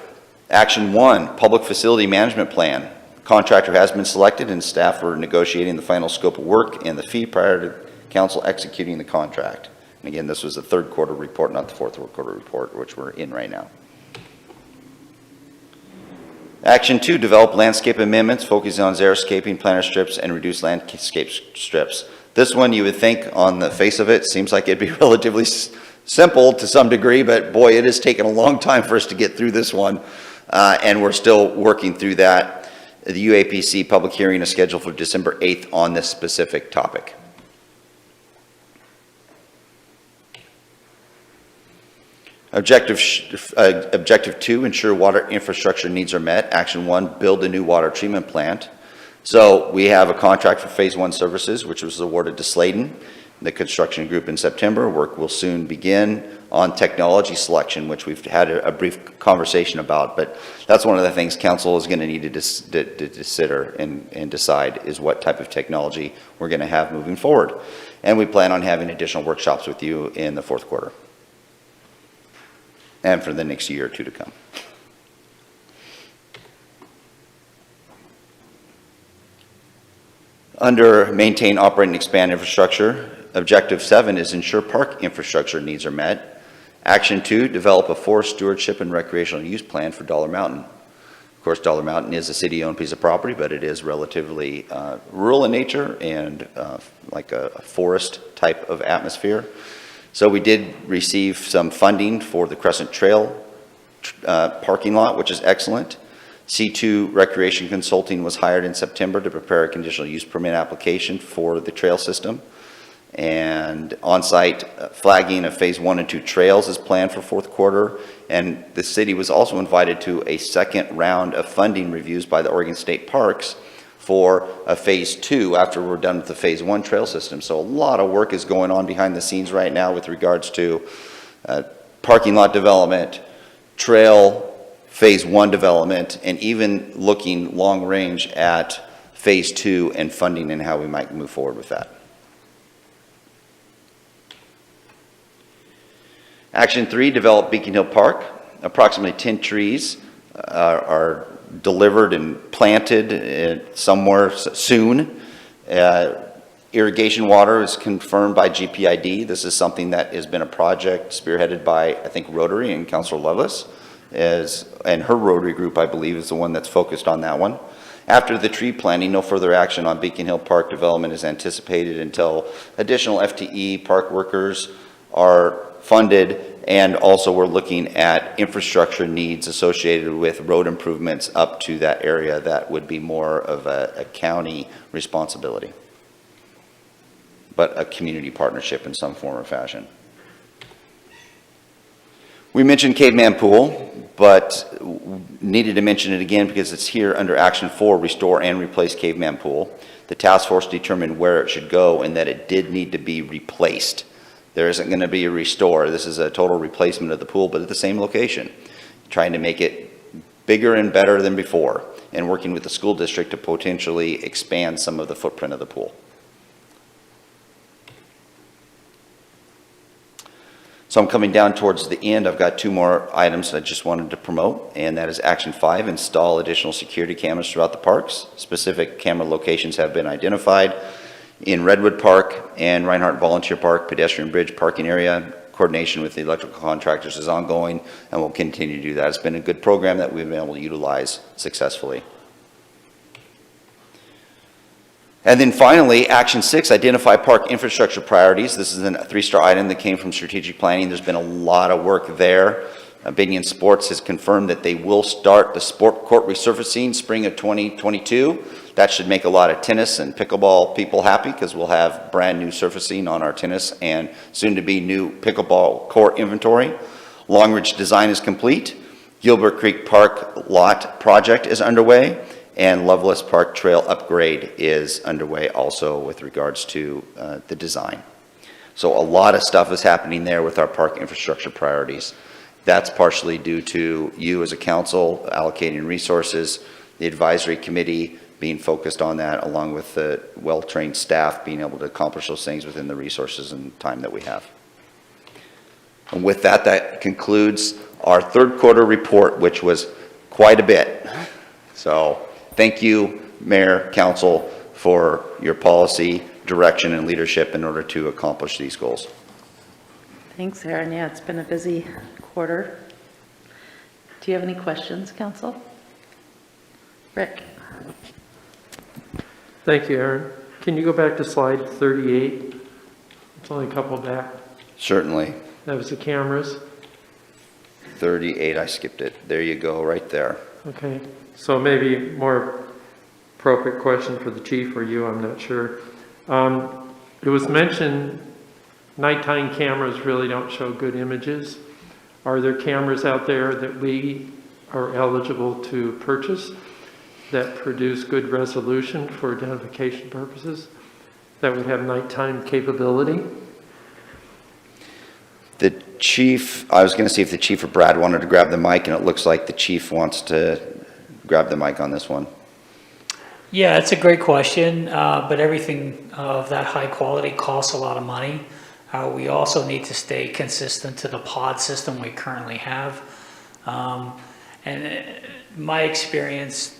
Action 1, public facility management plan. Contractor has been selected and staff are negotiating the final scope of work and the fee prior to council executing the contract. And again, this was the third quarter report, not the fourth quarter report, which we're in right now. Action 2, develop landscape amendments focusing on xeriscaping, planter strips, and reduce landscape strips. This one you would think on the face of it seems like it'd be relatively simple to some degree, but boy, it has taken a long time for us to get through this one, and we're still working through that. The UAPC public hearing is scheduled for December 8th on this specific topic. Objective 2, ensure water infrastructure needs are met. Action 1, build a new water treatment plant. So we have a contract for phase 1 services, which was awarded to Sladen, the construction group in September. Work will soon begin on technology selection, which we've had a brief conversation about, but that's one of the things council is going to need to consider and decide is what type of technology we're going to have moving forward. And we plan on having additional workshops with you in the fourth quarter and for the next year or two to come. Under maintain, operate, and expand infrastructure, Objective 7 is ensure park infrastructure needs are met. Action 2, develop a forest stewardship and recreational use plan for Dollar Mountain. Of course, Dollar Mountain is a city-owned piece of property, but it is relatively rural in nature and like a forest type of atmosphere. So we did receive some funding for the Crescent Trail parking lot, which is excellent. C2 Recreation Consulting was hired in September to prepare a conditional use permit application for the trail system. And on-site flagging of phase 1 and 2 trails is planned for fourth quarter. And the city was also invited to a second round of funding reviews by the Oregon State Parks for a phase 2 after we're done with the phase 1 trail system. So a lot of work is going on behind the scenes right now with regards to parking lot development, trail phase 1 development, and even looking long range at phase 2 and funding and how we might move forward with that. Action 3, develop Beacon Hill Park. Approximately 10 trees are delivered and planted somewhere soon. Irrigation water is confirmed by GPID. This is something that has been a project spearheaded by, I think, Rotary and Councilor Lovelace, and her Rotary group, I believe, is the one that's focused on that one. After the tree planting, no further action on Beacon Hill Park development is anticipated until additional FTE park workers are funded, and also we're looking at infrastructure needs associated with road improvements up to that area that would be more of a county responsibility, but a community partnership in some form or fashion. We mentioned Caveman Pool, but needed to mention it again because it's here under Action 4, restore and replace Caveman Pool. The task force determined where it should go and that it did need to be replaced. There isn't going to be a restore. This is a total replacement of the pool, but at the same location, trying to make it bigger and better than before, and working with the school district to potentially expand some of the footprint of the pool. So I'm coming down towards the end. I've got 2 more items I just wanted to promote, and that is Action 5, install additional security cameras throughout the parks. Specific camera locations have been identified in Redwood Park and Reinhardt Volunteer Park, pedestrian bridge parking area. Coordination with the electrical contractors is ongoing, and we'll continue to do that. It's been a good program that we've been able to utilize successfully. And then finally, Action 6, identify park infrastructure priorities. This is a 3-star item that came from strategic planning. There's been a lot of work there. Binion Sports has confirmed that they will start the sport court resurfacing spring of 2022. That should make a lot of tennis and pickleball people happy because we'll have brand new surfacing on our tennis and soon to be new pickleball court inventory. Long Ridge design is complete. Gilbert Creek Park lot project is underway. And Loveless Park Trail upgrade is underway also with regards to the design. So a lot of stuff is happening there with our park infrastructure priorities. That's partially due to you as a council allocating resources, the advisory committee being focused on that, along with the well-trained staff being able to accomplish those things within the resources and time that we have. And with that, that concludes our third quarter report, which was quite a bit. So thank you, Mayor, Council, for your policy, direction, and leadership in order to accomplish these goals. Thanks, Aaron. Yeah, it's been a busy quarter. Do you have any questions, Council? Rick? Thank you, Aaron. Can you go back to slide 38? It's only a couple back. Certainly. That was the cameras. 38, I skipped it. There you go, right there. Okay, so maybe more appropriate question for the chief or you, I'm not sure. It was mentioned nighttime cameras really don't show good images. Are there cameras out there that we are eligible to purchase that produce good resolution for identification purposes that would have nighttime capability? The chief, I was going to see if the chief or Brad wanted to grab the mic, and it looks like the chief wants to grab the mic on this one. Yeah, it's a great question, but everything of that high quality costs a lot of money. We also need to stay consistent to the pod system we currently have. And in my experience,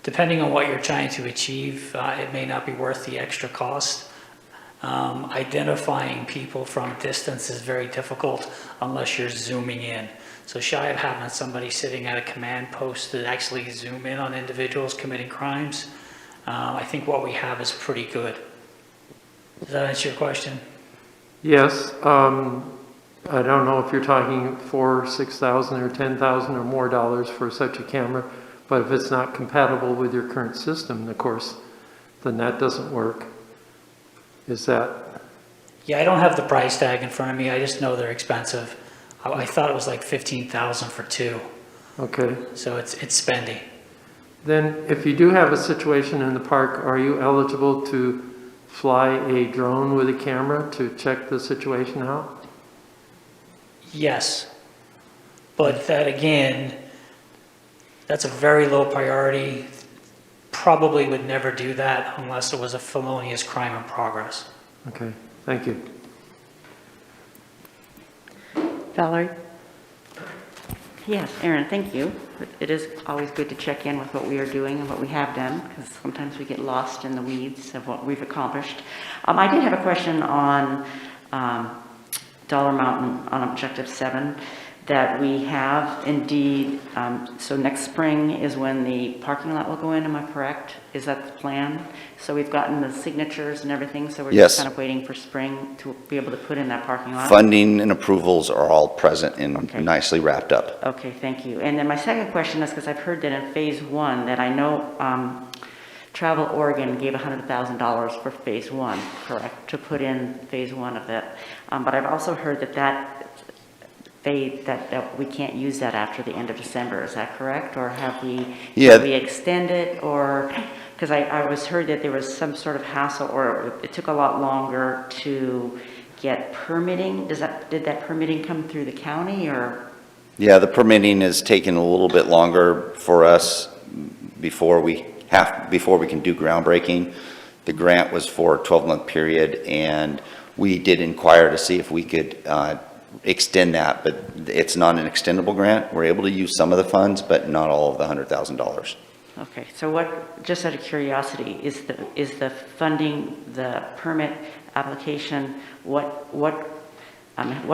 depending on what you're trying to achieve, it may not be worth the extra cost. Identifying people from distance is very difficult unless you're zooming in. So shy of having somebody sitting at a command post to actually zoom in on individuals committing crimes, I think what we have is pretty good. Does that answer your question? Yes, I don't know if you're talking $4,000, $6,000 or $10,000 or more dollars for such a camera, but if it's not compatible with your current system, of course, then that doesn't work. Is that? Yeah, I don't have the price tag in front of me. I just know they're expensive. I thought it was like 15,000 for two. Okay. So it's spendy. Then if you do have a situation in the park, are you eligible to fly a drone with a camera to check the situation out? Yes. But that again, that's a very low priority. Probably would never do that unless it was a felonious crime in progress. Okay, thank you. Valerie? Yes, Aaron, thank you. It is always good to check in with what we are doing and what we have done, because sometimes we get lost in the weeds of what we've accomplished. I did have a question on dollar amount on Objective 7 that we have indeed. So next spring is when the parking lot will go in, am I correct? Is that the plan? So we've gotten the signatures and everything, so we're Yes. just kind of waiting for spring to be able to put in that parking lot? Funding and approvals are all present and Okay. nicely wrapped up. Okay, thank you. And then my second question is, because I've heard that in phase one, that I know Travel Oregon gave $100,000 for phase one, correct? To put in phase one of that. But I've also heard that we can't use that after the end of December, is that correct? Or have we, Yeah. have we extended, or, because I was heard that there was some sort of hassle, or it took a lot longer to get permitting. Did that permitting come through the county, or? Yeah, the permitting is taking a little bit longer for us before we can do groundbreaking. The grant was for a 12-month period, and we did inquire to see if we could extend that, but it's not an extendable grant. We're able to use some of the funds, but not all of the $100,000. Okay, so what, just out of curiosity, is the funding, the permit application, what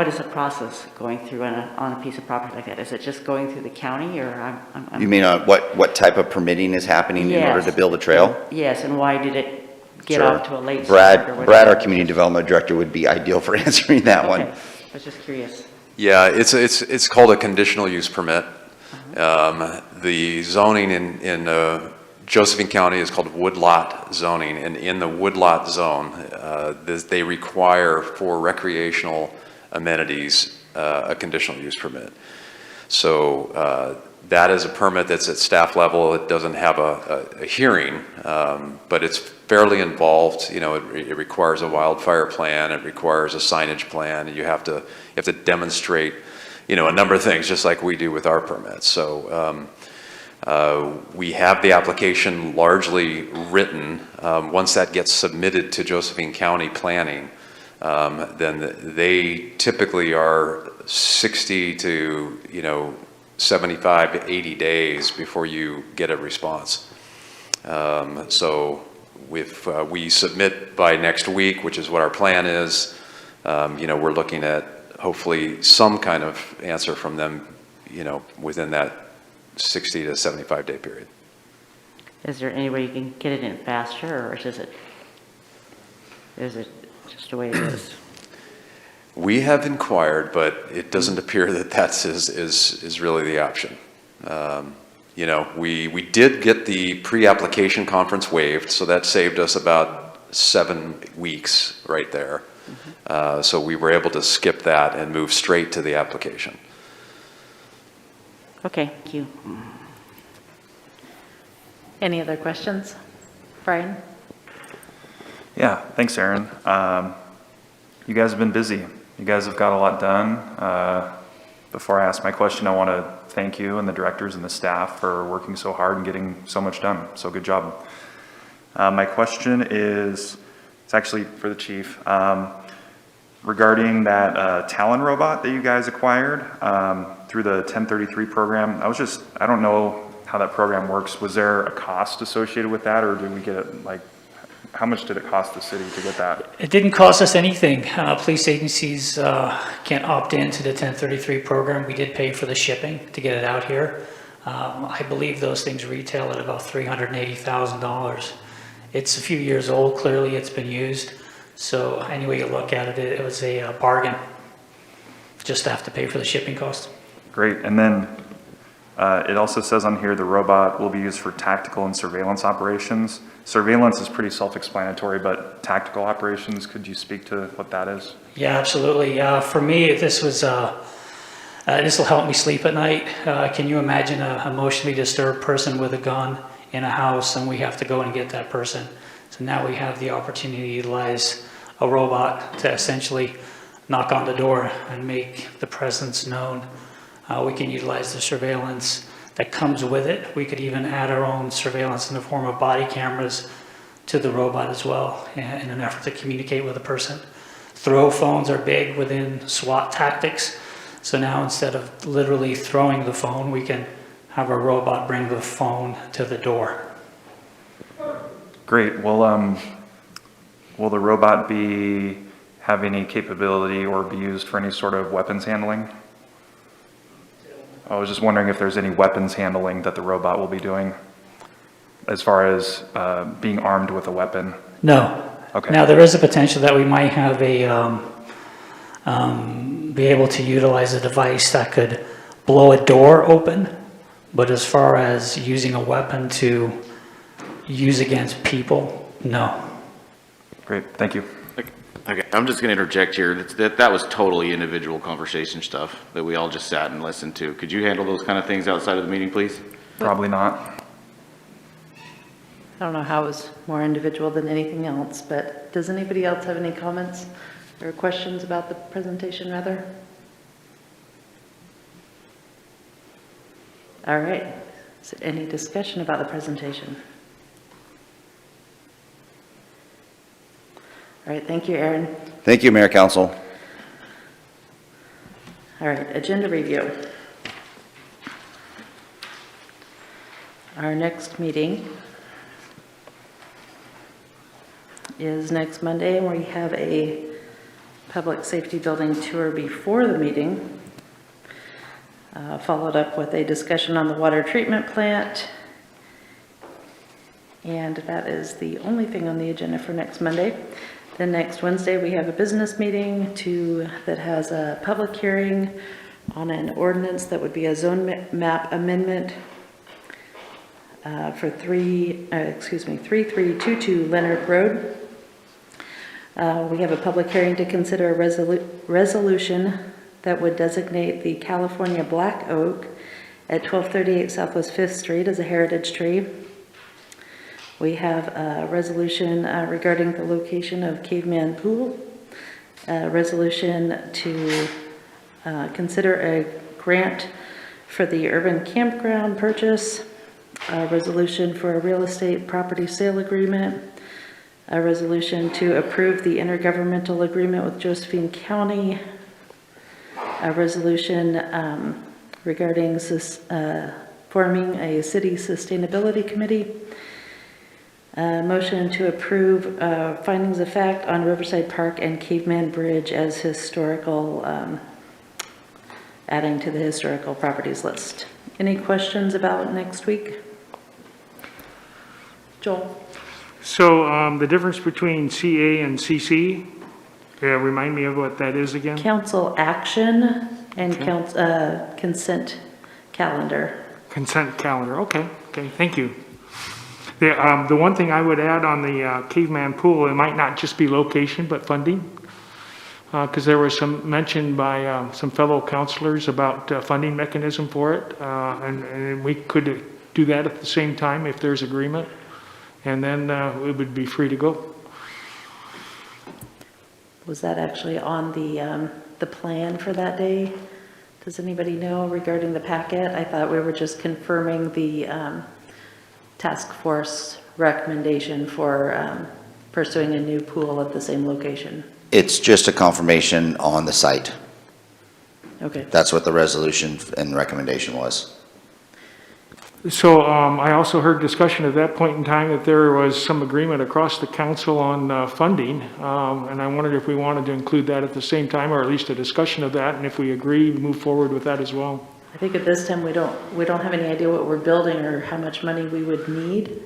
is the process going through on a piece of property like that? Is it just going through the county, or I'm You mean what type of permitting is happening in order to build a trail? Yes, and why did it get Sure. off to a late start, or whatever? Brad, our community development director, would be ideal for answering that one. Okay, I was just curious. Yeah, it's called a conditional use permit. The zoning in Josephine County is called Woodlot Zoning, and in the Woodlot zone, they require for recreational amenities a conditional use permit. So that is a permit that's at staff level. It doesn't have a hearing, but it's fairly involved. You know, it requires a wildfire plan. It requires a signage plan. And you have to demonstrate, you know, a number of things, just like we do with our permits. So we have the application largely written. Once that gets submitted to Josephine County Planning, then they typically are 60 to 75 to 80 days before you get a response. So if we submit by next week, which is what our plan is, we're looking at hopefully some kind of answer from them, within that 60 to 75 day period. Is there any way you can get it in faster, or is it just the way it is? We have inquired, but it doesn't appear that is really the option. We did get the pre-application conference waived, so that saved us about 7 weeks right there. So we were able to skip that and move straight to the application. Okay, thank you. Any other questions? Brian? Yeah, thanks, Aaron. You guys have been busy. You guys have got a lot done. Before I ask my question, I want to thank you and the directors and the staff for working so hard and getting so much done. So good job. My question is, it's actually for the chief. Regarding that Talon robot that you guys acquired through the 1033 program, I don't know how that program works. Was there a cost associated with that, or did we get it how much did it cost the city to get that? It didn't cost us anything. Police agencies can't opt into the 1033 program. We did pay for the shipping to get it out here. I believe those things retail at about $380,000. It's a few years old, clearly it's been used. So any way you look at it, it was a bargain. Just have to pay for the shipping cost. Great, and then it also says on here the robot will be used for tactical and surveillance operations. Surveillance is pretty self-explanatory, but tactical operations, could you speak to what that is? Yeah, absolutely. For me, this will help me sleep at night. Can you imagine a emotionally disturbed person with a gun in a house and we have to go and get that person? So now we have the opportunity to utilize a robot to essentially knock on the door and make the presence known. We can utilize the surveillance that comes with it. We could even add our own surveillance in the form of body cameras to the robot as well in an effort to communicate with a person. Throw phones are big within SWAT tactics. So now instead of literally throwing the phone, we can have a robot bring the phone to the door. Great, well, will the robot have any capability or be used for any sort of weapons handling? I was just wondering if there's any weapons handling that the robot will be doing as far as being armed with a weapon. No. Okay. Now there is a potential that we might have be able to utilize a device that could blow a door open, but as far as using a weapon to use against people, no. Great, thank you. Okay, I'm just gonna interject here. That was totally individual conversation stuff that we all just sat and listened to. Could you handle those kind of things outside of the meeting, please? Probably not. I don't know how it was more individual than anything else, but does anybody else have any comments or questions about the presentation, rather? All right. Is there any discussion about the presentation? All right, thank you, Aaron. Thank you, Mayor, Council. All right, agenda review. Our next meeting is next Monday, and we have a public safety building tour before the meeting, followed up with a discussion on the water treatment plant. And that is the only thing on the agenda for next Monday. Then next Wednesday, we have a business meeting that has a public hearing on an ordinance that would be a zone map amendment for 3322 Leonard Road. We have a public hearing to consider a resolution that would designate the California black oak at 1238 Southwest 5th Street as a heritage tree. We have a resolution regarding the location of Caveman Pool, a resolution to consider a grant for the urban campground purchase, a resolution for a real estate property sale agreement, a resolution to approve the intergovernmental agreement with Josephine County, a resolution regarding forming a city sustainability committee, a motion to approve findings of fact on Riverside Park and Caveman Bridge as historical, adding to the historical properties list. Any questions about next week? Joel? So the difference between CA and CC, remind me of what that is again? Council action and consent calendar. Consent calendar, okay, thank you. The one thing I would add on the Caveman Pool, it might not just be location, but funding. Because there was some mention by some fellow councilors about funding mechanism for it. And we could do that at the same time if there's agreement. And then it would be free to go. Was that actually on the plan for that day? Does anybody know regarding the packet? I thought we were just confirming the task force recommendation for pursuing a new pool at the same location. It's just a confirmation on the site. Okay. That's what the resolution and recommendation was. So I also heard discussion at that point in time that there was some agreement across the council on funding. And I wondered if we wanted to include that at the same time, or at least a discussion of that. And if we agree, move forward with that as well. I think at this time, we don't have any idea what we're building or how much money we would need.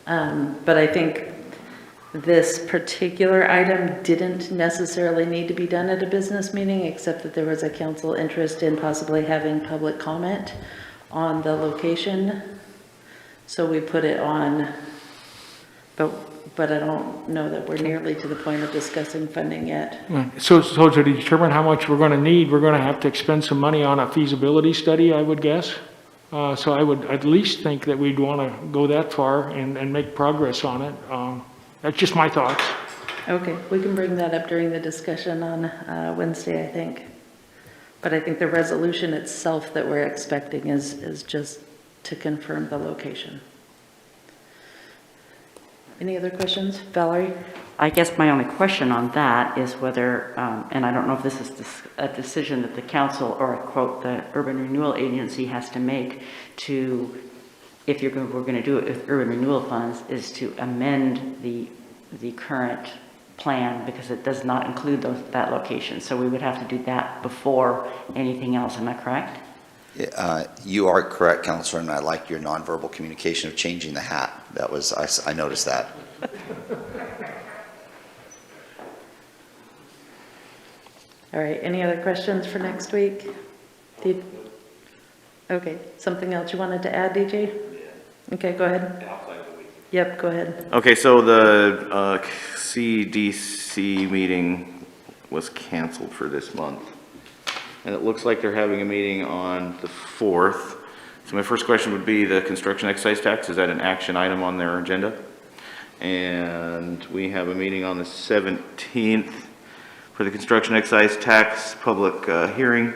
But I think this particular item didn't necessarily need to be done at a business meeting, except that there was a council interest in possibly having public comment on the location. So we put it on, but I don't know that we're nearly to the point of discussing funding yet. So to determine how much we're going to need, we're going to have to expend some money on a feasibility study, I would guess. So I would at least think that we'd want to go that far and make progress on it. That's just my thoughts. Okay, we can bring that up during the discussion on Wednesday, I think. But I think the resolution itself that we're expecting is just to confirm the location. Any other questions? Valerie? I guess my only question on that is whether, and I don't know if this is a decision that the council or, quote, the urban renewal agency has to make to, if we're going to do it with urban renewal funds, is to amend the current plan, because it does not include that location. So we would have to do that before anything else. Am I correct? You are correct, Counselor, and I like your nonverbal communication of changing the hat. That was, I noticed that. All right, any other questions for next week? Okay, something else you wanted to add, DJ? Okay, go ahead. Yep, go ahead. Okay, so the CDC meeting was canceled for this month. And it looks like they're having a meeting on the 4th. So my first question would be the construction excise tax. Is that an action item on their agenda? And we have a meeting on the 17th for the construction excise tax public hearing,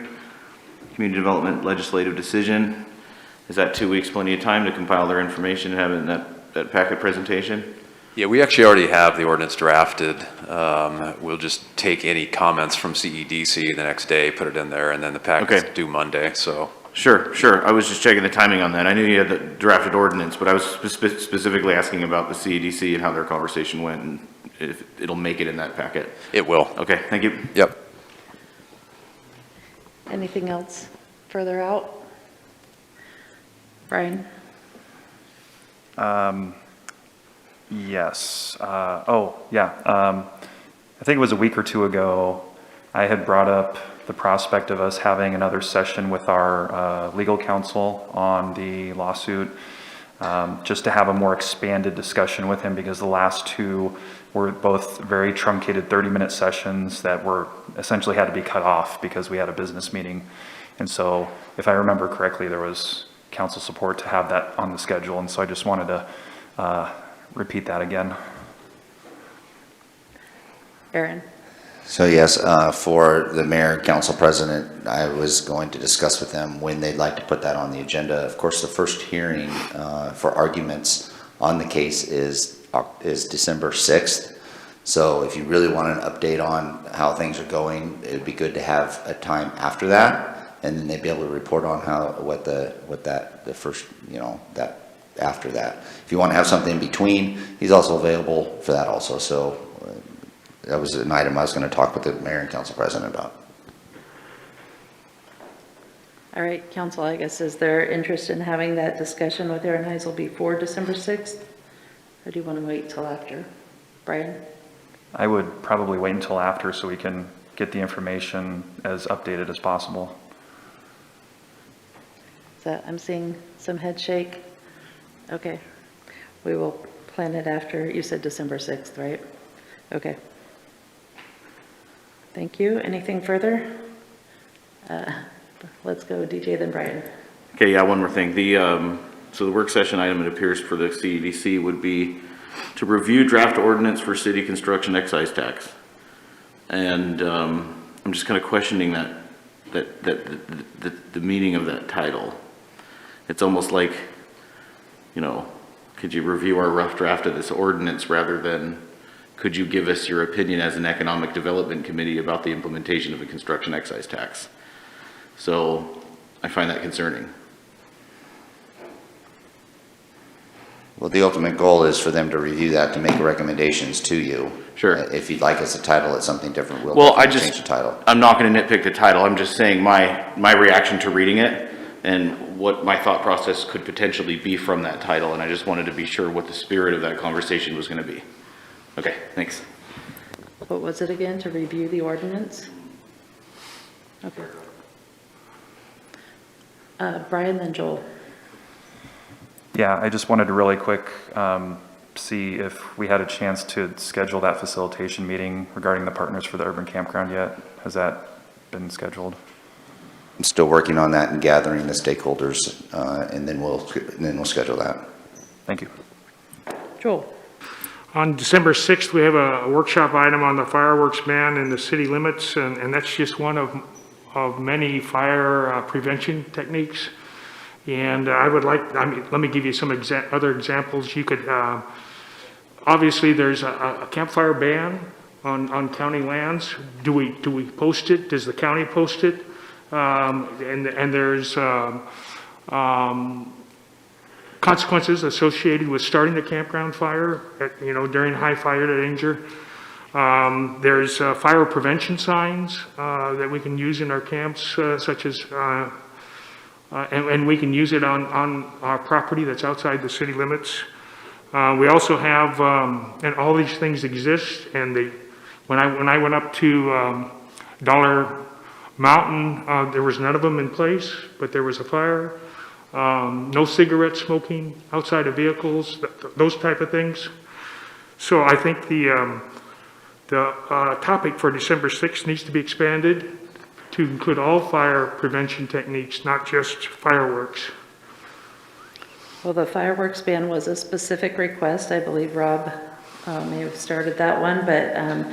community development legislative decision. Is that 2 weeks plenty of time to compile their information and have it in that packet presentation? Yeah, we actually already have the ordinance drafted. We'll just take any comments from CEDC the next day, put it in there, and then the packet's due Monday, so. Sure. I was just checking the timing on that. I knew you had the drafted ordinance, but I was specifically asking about the CEDC and how their conversation went, and if it'll make it in that packet. It will. Okay, thank you. Yep. Anything else further out? Brian? Yes. I think it was a week or two ago, I had brought up the prospect of us having another session with our legal counsel on the lawsuit, just to have a more expanded discussion with him, because the last two were both very truncated 30-minute sessions that were essentially had to be cut off because we had a business meeting. And so, if I remember correctly, there was council support to have that on the schedule, and so I just wanted to repeat that again. Aaron? So yes, for the mayor, council president, I was going to discuss with them when they'd like to put that on the agenda. Of course, the first hearing for arguments on the case is December 6th. So if you really want an update on how things are going, it would be good to have a time after that, and then they'd be able to report on that after that. If you want to have something in between, he's also available for that also. So that was an item I was going to talk with the mayor and council president about. All right, council, I guess, is there interest in having that discussion with Aaron Heisel before December 6th? Or do you want to wait till after? Brian? I would probably wait until after so we can get the information as updated as possible. I'm seeing some head shake. Okay, we will plan it after, you said December 6th, right? Okay. Thank you. Anything further? Let's go DJ, then Brian. Okay, yeah, one more thing. So the work session item, it appears, for the CEDC would be to review draft ordinance for city construction excise tax. And I'm just kind of questioning the meaning of that title. It's almost like, could you review our rough draft of this ordinance rather than could you give us your opinion as an economic development committee about the implementation of a construction excise tax? So I find that concerning. Well, the ultimate goal is for them to review that, to make recommendations to you. Sure. If you'd like us to title it something different, we'll Well, definitely change the title. I'm not gonna nitpick the title, I'm just saying my reaction to reading it and what my thought process could potentially be from that title, and I just wanted to be sure what the spirit of that conversation was gonna be. Okay, thanks. What was it again? To review the ordinance? Okay. Brian, then Joel. Yeah, I just wanted to really quick see if we had a chance to schedule that facilitation meeting regarding the Partners for the Urban Campground yet. Has that been scheduled? I'm still working on that and gathering the stakeholders, and then we'll schedule that. Thank you. Joel. On December 6th, we have a workshop item on the fireworks ban in the city limits, and that's just one of many fire prevention techniques. And I would like, let me give you some other examples. You could, obviously there's a campfire ban on county lands. Do we post it? Does the county post it? And there's consequences associated with starting a campground fire, during high fire danger. There's fire prevention signs that we can use in our camps, such as, and we can use it on our property that's outside the city limits. We also have, and all these things exist, and when I went up to Dollar Mountain, there was none of them in place, but there was a fire. No cigarette smoking outside of vehicles, those type of things. So I think the topic for December 6th needs to be expanded to include all fire prevention techniques, not just fireworks. Well, the fireworks ban was a specific request. I believe Rob may have started that one, but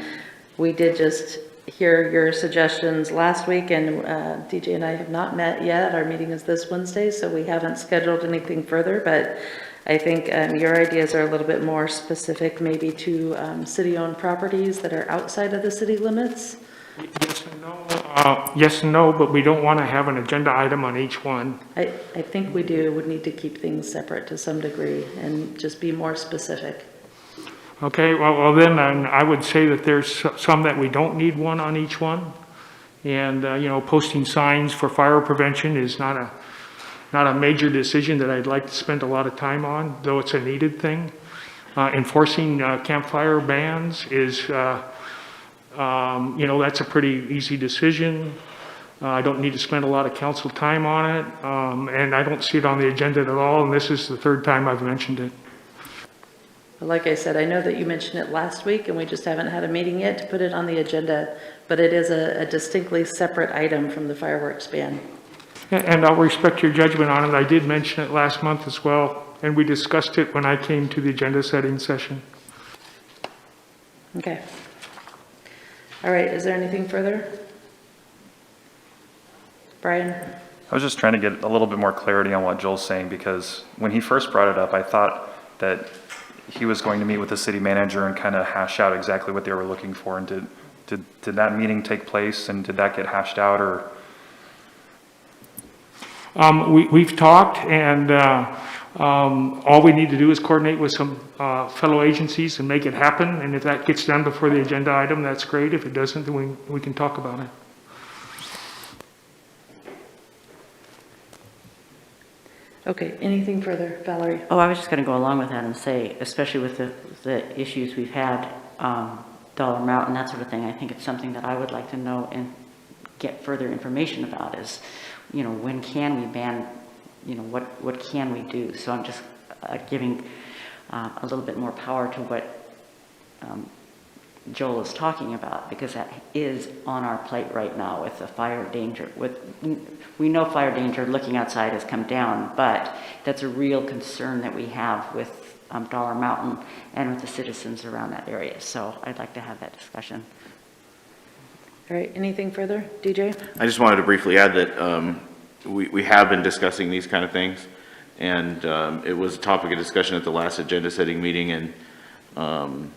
we did just hear your suggestions last week, and DJ and I have not met yet. Our meeting is this Wednesday, so we haven't scheduled anything further, but I think your ideas are a little bit more specific, maybe to city-owned properties that are outside of the city limits. Yes and no. Yes and no, but we don't want to have an agenda item on each one. I think we would need to keep things separate to some degree and just be more specific. Okay, well then I would say that there's some that we don't need one on each one. And, posting signs for fire prevention is not a major decision that I'd like to spend a lot of time on, though it's a needed thing. Enforcing campfire bans is, that's a pretty easy decision. I don't need to spend a lot of council time on it, and I don't see it on the agenda at all, and this is the third time I've mentioned it. Like I said, I know that you mentioned it last week, and we just haven't had a meeting yet to put it on the agenda, but it is a distinctly separate item from the fireworks ban. And I'll respect your judgment on it. I did mention it last month as well, and we discussed it when I came to the agenda setting session. Okay. All right, is there anything further? Brian? I was just trying to get a little bit more clarity on what Joel's saying, because when he first brought it up, I thought that he was going to meet with the city manager and kind of hash out exactly what they were looking for. And did that meeting take place, and did that get hashed out, or? We've talked, and all we need to do is coordinate with some fellow agencies and make it happen. And if that gets done before the agenda item, that's great. If it doesn't, then we can talk about it. Okay, anything further, Valerie? Oh, I was just going to go along with that and say, especially with the issues we've had, Dollar Mountain, that sort of thing, I think it's something that I would like to know and get further information about is, when can we ban, what can we do? So I'm just giving a little bit more power to what Joel is talking about, because that is on our plate right now with the fire danger. We know fire danger looking outside has come down, but that's a real concern that we have with Dollar Mountain and with the citizens around that area. So I'd like to have that discussion. All right, anything further? DJ? I just wanted to briefly add that we have been discussing these kind of things, and it was a topic of discussion at the last agenda setting meeting, and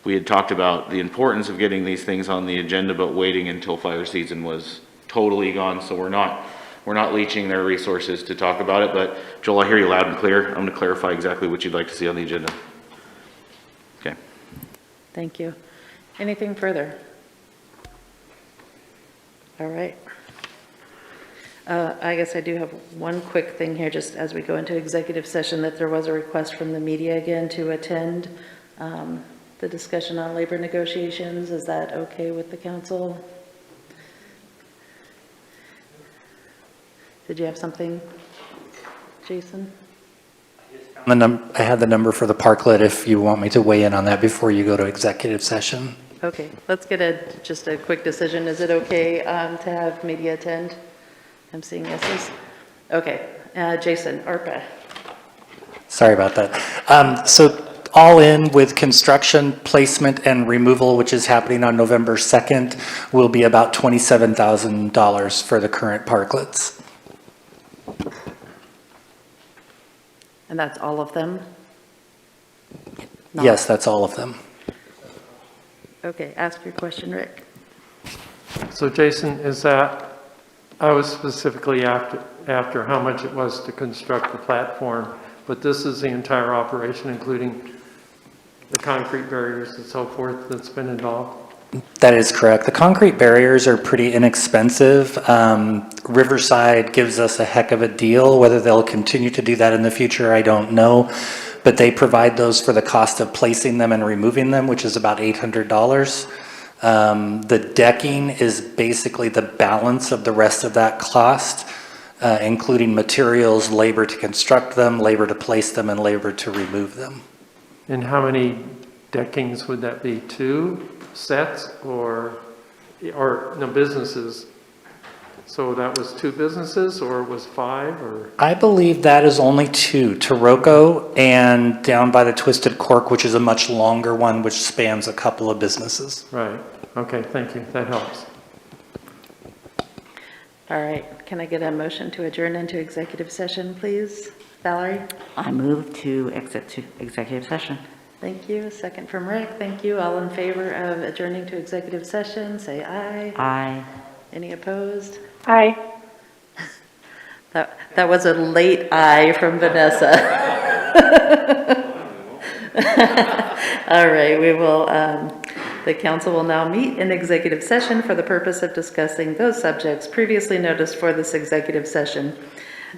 we had talked about the importance of getting these things on the agenda, but waiting until fire season was totally gone, so we're not we're not leeching their resources to talk about it, but Joel, I hear you loud and clear. I'm gonna clarify exactly what you'd like to see on the agenda. Okay. Thank you. Anything further? All right. I guess I do have one quick thing here, just as we go into executive session, that there was a request from the media again to attend the discussion on labor negotiations. Is that okay with the council? Did you have something, Jason? I had the number for the parklet if you want me to weigh in on that before you go to executive session. Okay, let's get just a quick decision. Is it okay to have media attend? I'm seeing yeses. Okay, Jason, ARPA. Sorry about that. So all in with construction, placement, and removal, which is happening on November 2nd, will be about $27,000 for the current parklets. And that's all of them? Yes, that's all of them. Okay, ask your question, Rick. So Jason, is that, I was specifically after how much it was to construct the platform, but this is the entire operation, including the concrete barriers and so forth that's been involved? That is correct. The concrete barriers are pretty inexpensive. Riverside gives us a heck of a deal. Whether they'll continue to do that in the future, I don't know. But they provide those for the cost of placing them and removing them, which is about $800. The decking is basically the balance of the rest of that cost, including materials, labor to construct them, labor to place them, and labor to remove them. And how many deckings would that be? 2 sets or no, businesses? So that was 2 businesses, or it was 5, or? I believe that is only 2, Taroko and down by the Twisted Cork, which is a much longer one, which spans a couple of businesses. Right. Okay, thank you. That helps. All right, can I get a motion to adjourn into executive session, please? Valerie? I move to exit to executive session. Thank you. A second from Rick. Thank you. All in favor of adjourning to executive session, say aye. Aye. Any opposed? Aye. That was a late aye from Vanessa. All right, we will, the council will now meet in executive session for the purpose of discussing those subjects previously noticed for this executive session.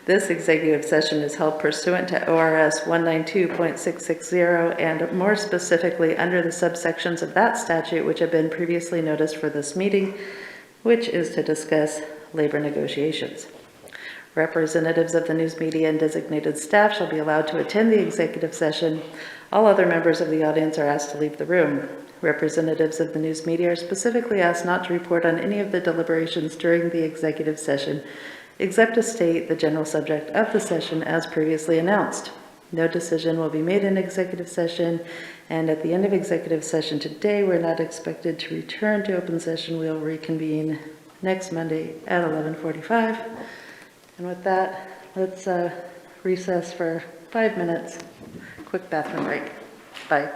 This executive session is held pursuant to ORS 192.660 and more specifically under the subsections of that statute which have been previously noticed for this meeting, which is to discuss labor negotiations. Representatives of the news media and designated staff shall be allowed to attend the executive session. All other members of the audience are asked to leave the room. Representatives of the news media are specifically asked not to report on any of the deliberations during the executive session, except to state the general subject of the session as previously announced. No decision will be made in executive session, and at the end of executive session today, we're not expected to return to open session. We'll reconvene next Monday at 11:45. And with that, let's recess for 5 minutes. Quick bathroom break. Bye.